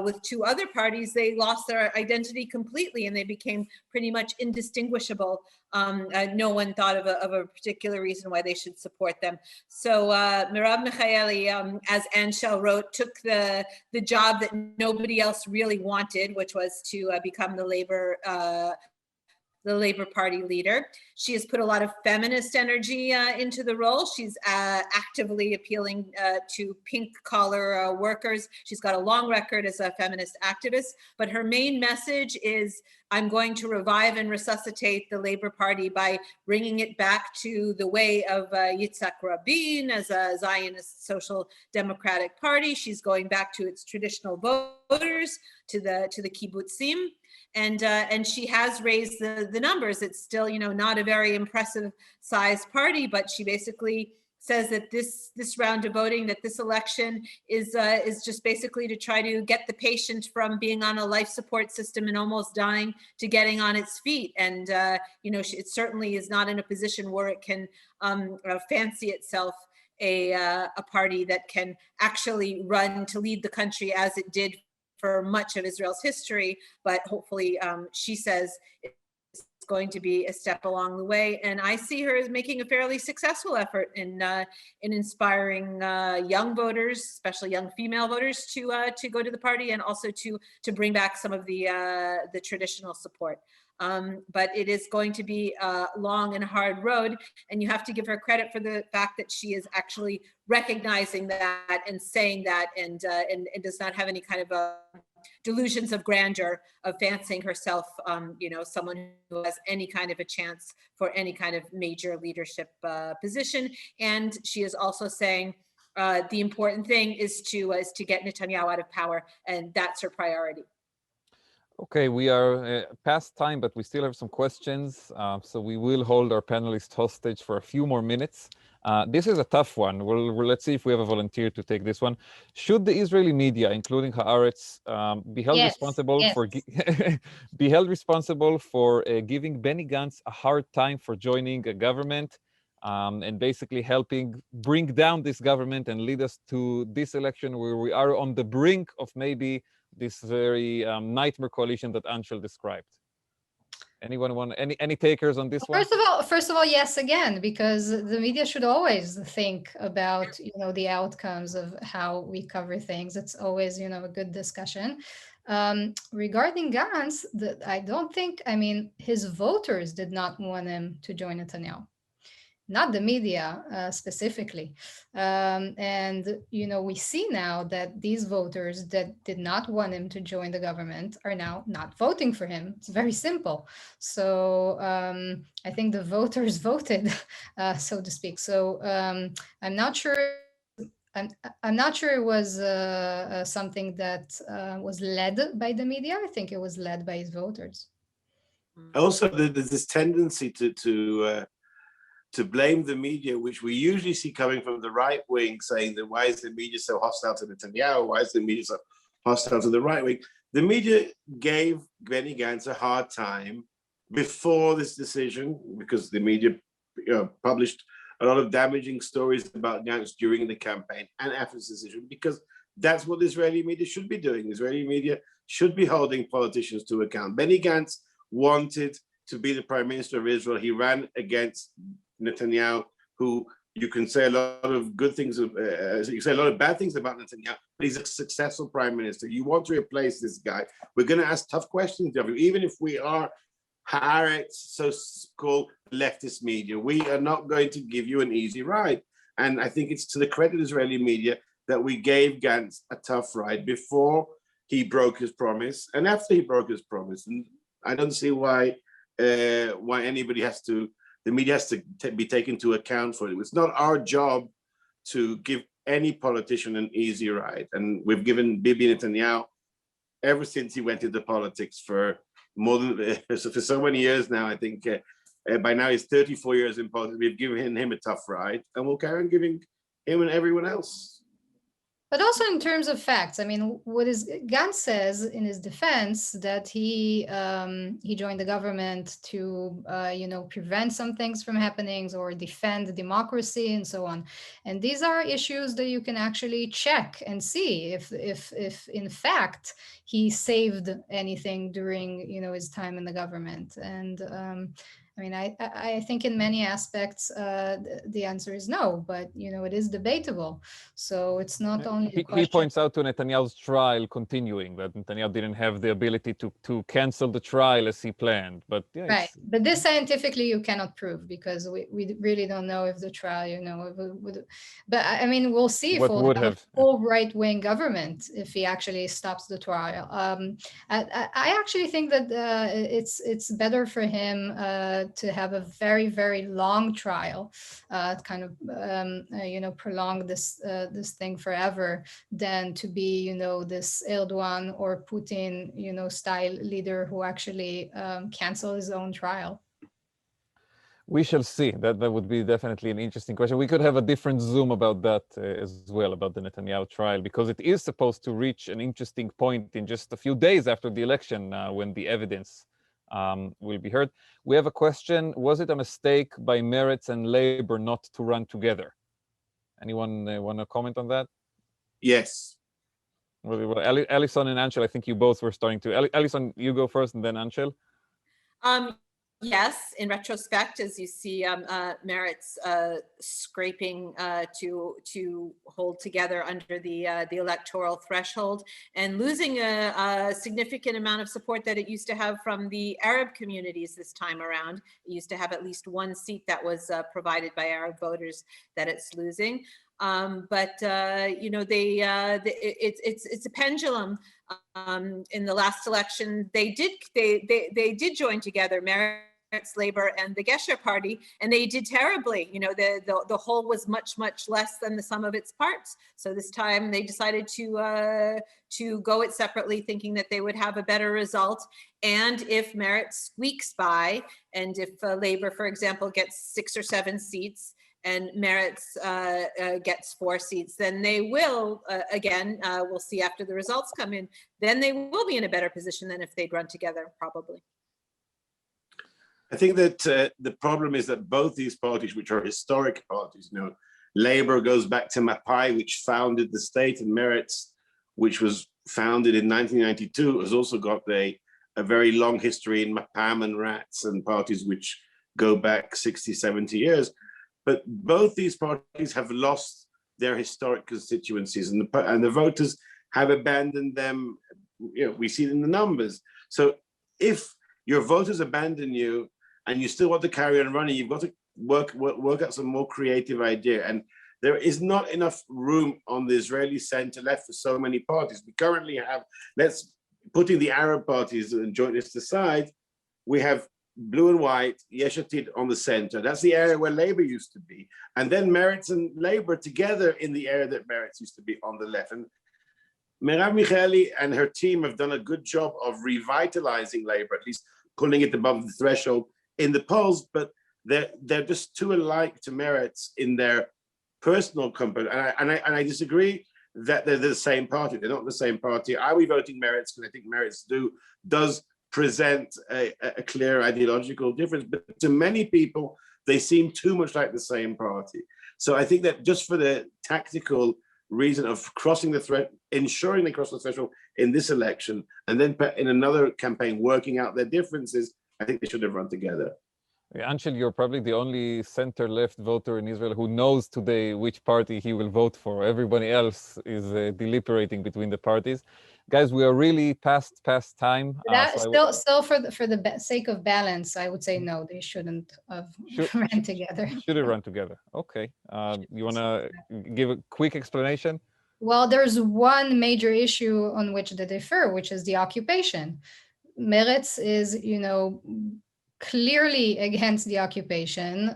with 2 other parties, they lost their identity completely, and they became pretty much indistinguishable. No one thought of a particular reason why they should support them. So Merav Michaeli, as Anshel wrote, took the job that nobody else really wanted, which was to become the Labor the Labor Party leader. She has put a lot of feminist energy into the role. She's actively appealing to pink-collar workers. She's got a long record as a feminist activist, but her main message is, I'm going to revive and resuscitate the Labor Party by bringing it back to the way of Yitzhak Rabin as a Zionist social democratic party. She's going back to its traditional voters, to the kibbutzim. And she has raised the numbers. It's still, not a very impressive sized party, but she basically says that this round of voting, that this election is just basically to try to get the patient from being on a life support system and almost dying to getting on its feet. And it certainly is not in a position where it can fancy itself a party that can actually run to lead the country as it did for much of Israel's history, but hopefully she says it's going to be a step along the way. And I see her as making a fairly successful effort in inspiring young voters, especially young female voters, to go to the party, and also to bring back some of the traditional support. But it is going to be a long and hard road, and you have to give her credit for the fact that she is actually recognizing that and saying that, and does not have any kind of delusions of grandeur of fancying herself, someone who has any kind of a chance for any kind of major leadership position. And she is also saying the important thing is to get Netanyahu out of power, and that's her priority. Okay, we are past time, but we still have some questions. So we will hold our panelists hostage for a few more minutes. This is a tough one. Let's see if we have a volunteer to take this one. Should the Israeli media, including Haaretz, be held responsible for be held responsible for giving Benny Gantz a hard time for joining a government, and basically helping bring down this government and lead us to this election where we are on the brink of maybe this very nightmare coalition that Anshel described? Anyone want any takers on this one? First of all, yes, again, because the media should always think about the outcomes of how we cover things. It's always a good discussion. Regarding Gantz, his voters did not want him to join Netanyahu. Not the media specifically. And, we see now that these voters that did not want him to join the government are now not voting for him. It's very simple. So I think the voters voted, so to speak. So I'm not sure. I'm not sure it was something that was led by the media. I think it was led by his voters. Also, there's this tendency to blame the media, which we usually see coming from the right wing, saying that why is the media so hostile to Netanyahu? Why is the media so hostile to the right wing? The media gave Benny Gantz a hard time before this decision, because the media published a lot of damaging stories about Gantz during the campaign and after this decision, because that's what the Israeli media should be doing. The Israeli media should be holding politicians to account. Benny Gantz wanted to be the prime minister of Israel. He ran against Netanyahu, who you can say a lot of good things, you say a lot of bad things about Netanyahu, but he's a successful prime minister. You want to replace this guy, we're going to ask tough questions of him, even if we are Haaretz, so-called leftist media. We are not going to give you an easy ride. And I think it's to the credit of Israeli media that we gave Gantz a tough ride before he broke his promise and after he broke his promise. And I don't see why anybody has to, the media has to be taken into account for it. It's not our job to give any politician an easy ride. And we've given Bibi Netanyahu, ever since he went into politics for more than, for so many years now, I think by now he's 34 years in politics, we've given him a tough ride, and we'll carry on giving him and everyone else. But also in terms of facts, I mean, Gantz says in his defense that he joined the government to prevent some things from happening or defend democracy and so on. And these are issues that you can actually check and see if in fact he saved anything during his time in the government. And I mean, I think in many aspects the answer is no, but it is debatable. So it's not only a He question. points out to Netanyahu's trial continuing, that Netanyahu didn't have the ability to cancel the trial as he planned. But yeah, Right, but this scientifically you cannot prove, because we really don't know if the trial, but I mean, we'll see if What we'll would have a have? full right-wing government if he actually stops the trial. I actually think that it's better for him to have a very, very long trial, kind of prolong this thing forever, than to be this Erdogan or Putin style leader who actually cancel his own trial. We shall see. That would be definitely an interesting question. We could have a different Zoom about that as well, about the Netanyahu trial, because it is supposed to reach an interesting point in just a few days after the election, when the evidence will be heard. We have a question. Was it a mistake by Meretz and Labor not to run together? Anyone want to comment on that? Yes. Well, Alison and Anshel, I think you both were starting to. Alison, you go first, and then Anshel. Yes, in retrospect, as you see, Meretz scraping to hold together under the electoral threshold, and losing a significant amount of support that it used to have from the Arab communities this time around. It used to have at least one seat that was provided by Arab voters that it's losing. But it's a pendulum. In the last election, they did join together, Meretz, Labor, and the Gesher Party, and they did terribly. The whole was much, much less than the sum of its parts. So this time they decided to go it separately, thinking that they would have a better result. And if Meretz squeaks by, and if Labor, for example, gets 6 or 7 seats, and Meretz gets 4 seats, then they will, again, we'll see after the results come in, then they will be in a better position than if they'd run together, probably. I think that the problem is that both these parties, which are historic parties, Labor goes back to Mapai, which founded the state, and Meretz, which was founded in 1992, has also got a very long history in Mapam and Rats, and parties which go back 60, 70 years. But both these parties have lost their historic constituencies, and the voters have abandoned them. We see it in the numbers. So if your voters abandon you and you still want to carry on running, you've got to work out some more creative idea. And there is not enough room on the Israeli center left for so many parties. We currently have, putting the Arab parties and joint list aside, we have blue and white, Yesh Atid on the center. That's the area where Labor used to be. And then Meretz and Labor together in the area that Meretz used to be on the left. And Merav Michaeli and her team have done a good job of revitalizing Labor, at least pulling it above the threshold in the polls, but they're just too alike to Meretz in their personal comfort. And I disagree that they're the same party. They're not the same party. Are we voting Meretz? Because I think Meretz does present a clear ideological difference, but to many people, they seem too much like the same party. So I think that just for the tactical reason of crossing the threshold, ensuring they cross the threshold in this election, and then in another campaign, working out their differences, I think they should have run together. Anshel, you're probably the only center-left voter in Israel who knows today which party he will vote for. Everybody else is deliberating between the parties. Guys, we are really past time. Still for the sake of balance, I would say no, they shouldn't have run together. Should have run together. Okay. You want to give a quick explanation? Well, there's one major issue on which they differ, which is the occupation. Meretz is, clearly against the occupation.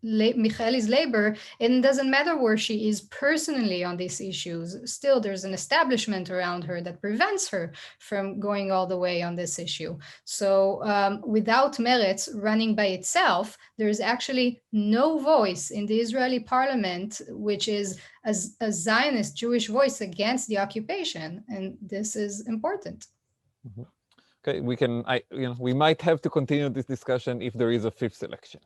Michaeli's Labor, it doesn't matter where she is personally on these issues. Still, there's an establishment around her that prevents her from going all the way on this issue. So without Meretz running by itself, there's actually no voice in the Israeli parliament, which is a Zionist Jewish voice against the occupation. And this is important. Mm-hmm. Okay, we might have to continue this discussion if there is a 5th election.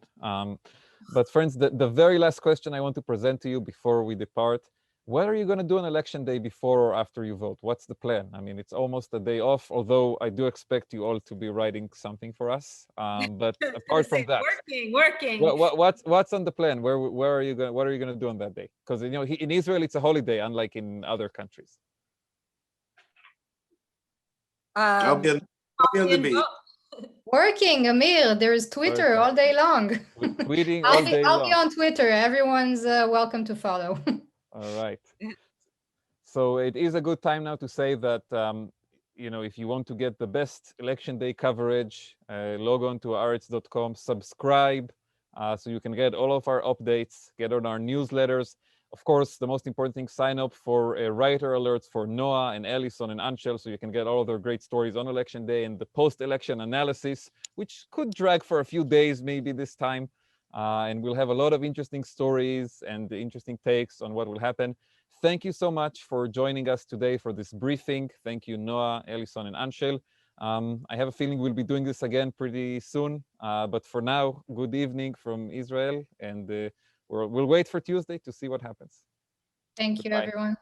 But friends, the very last question I want to present to you before we depart What are you going to do on election day before or after you vote? What's the plan? I mean, it's almost a day off, although I do expect you all to be writing something for us. But I was apart gonna from say, that, working. what's on the plan? Where are you going? What are you going to do on that day? Because in Israel it's a holiday, unlike in other countries. I'll be on the beach. Working, Amir. There's Twitter all day long. Tweeting all day I'll long. be on Twitter. Everyone's welcome to follow. All right. So it is a good time now to say that, if you want to get the best election day coverage, log on to Haaretz.com, subscribe, so you can get all of our updates, get on our newsletters. Of course, the most important thing, sign up for writer alerts for Noah and Ellison and Anshel, so you can get all of their great stories on election day and the post-election analysis, which could drag for a few days maybe this time. And we'll have a lot of interesting stories and interesting takes on what will happen. Thank you so much for joining us today for this briefing. Thank you, Noah, Ellison, and Anshel. I have a feeling we'll be doing this again pretty soon. But for now, good evening from Israel, and we'll wait for Tuesday to see what happens. Thank you, Goodbye. everyone.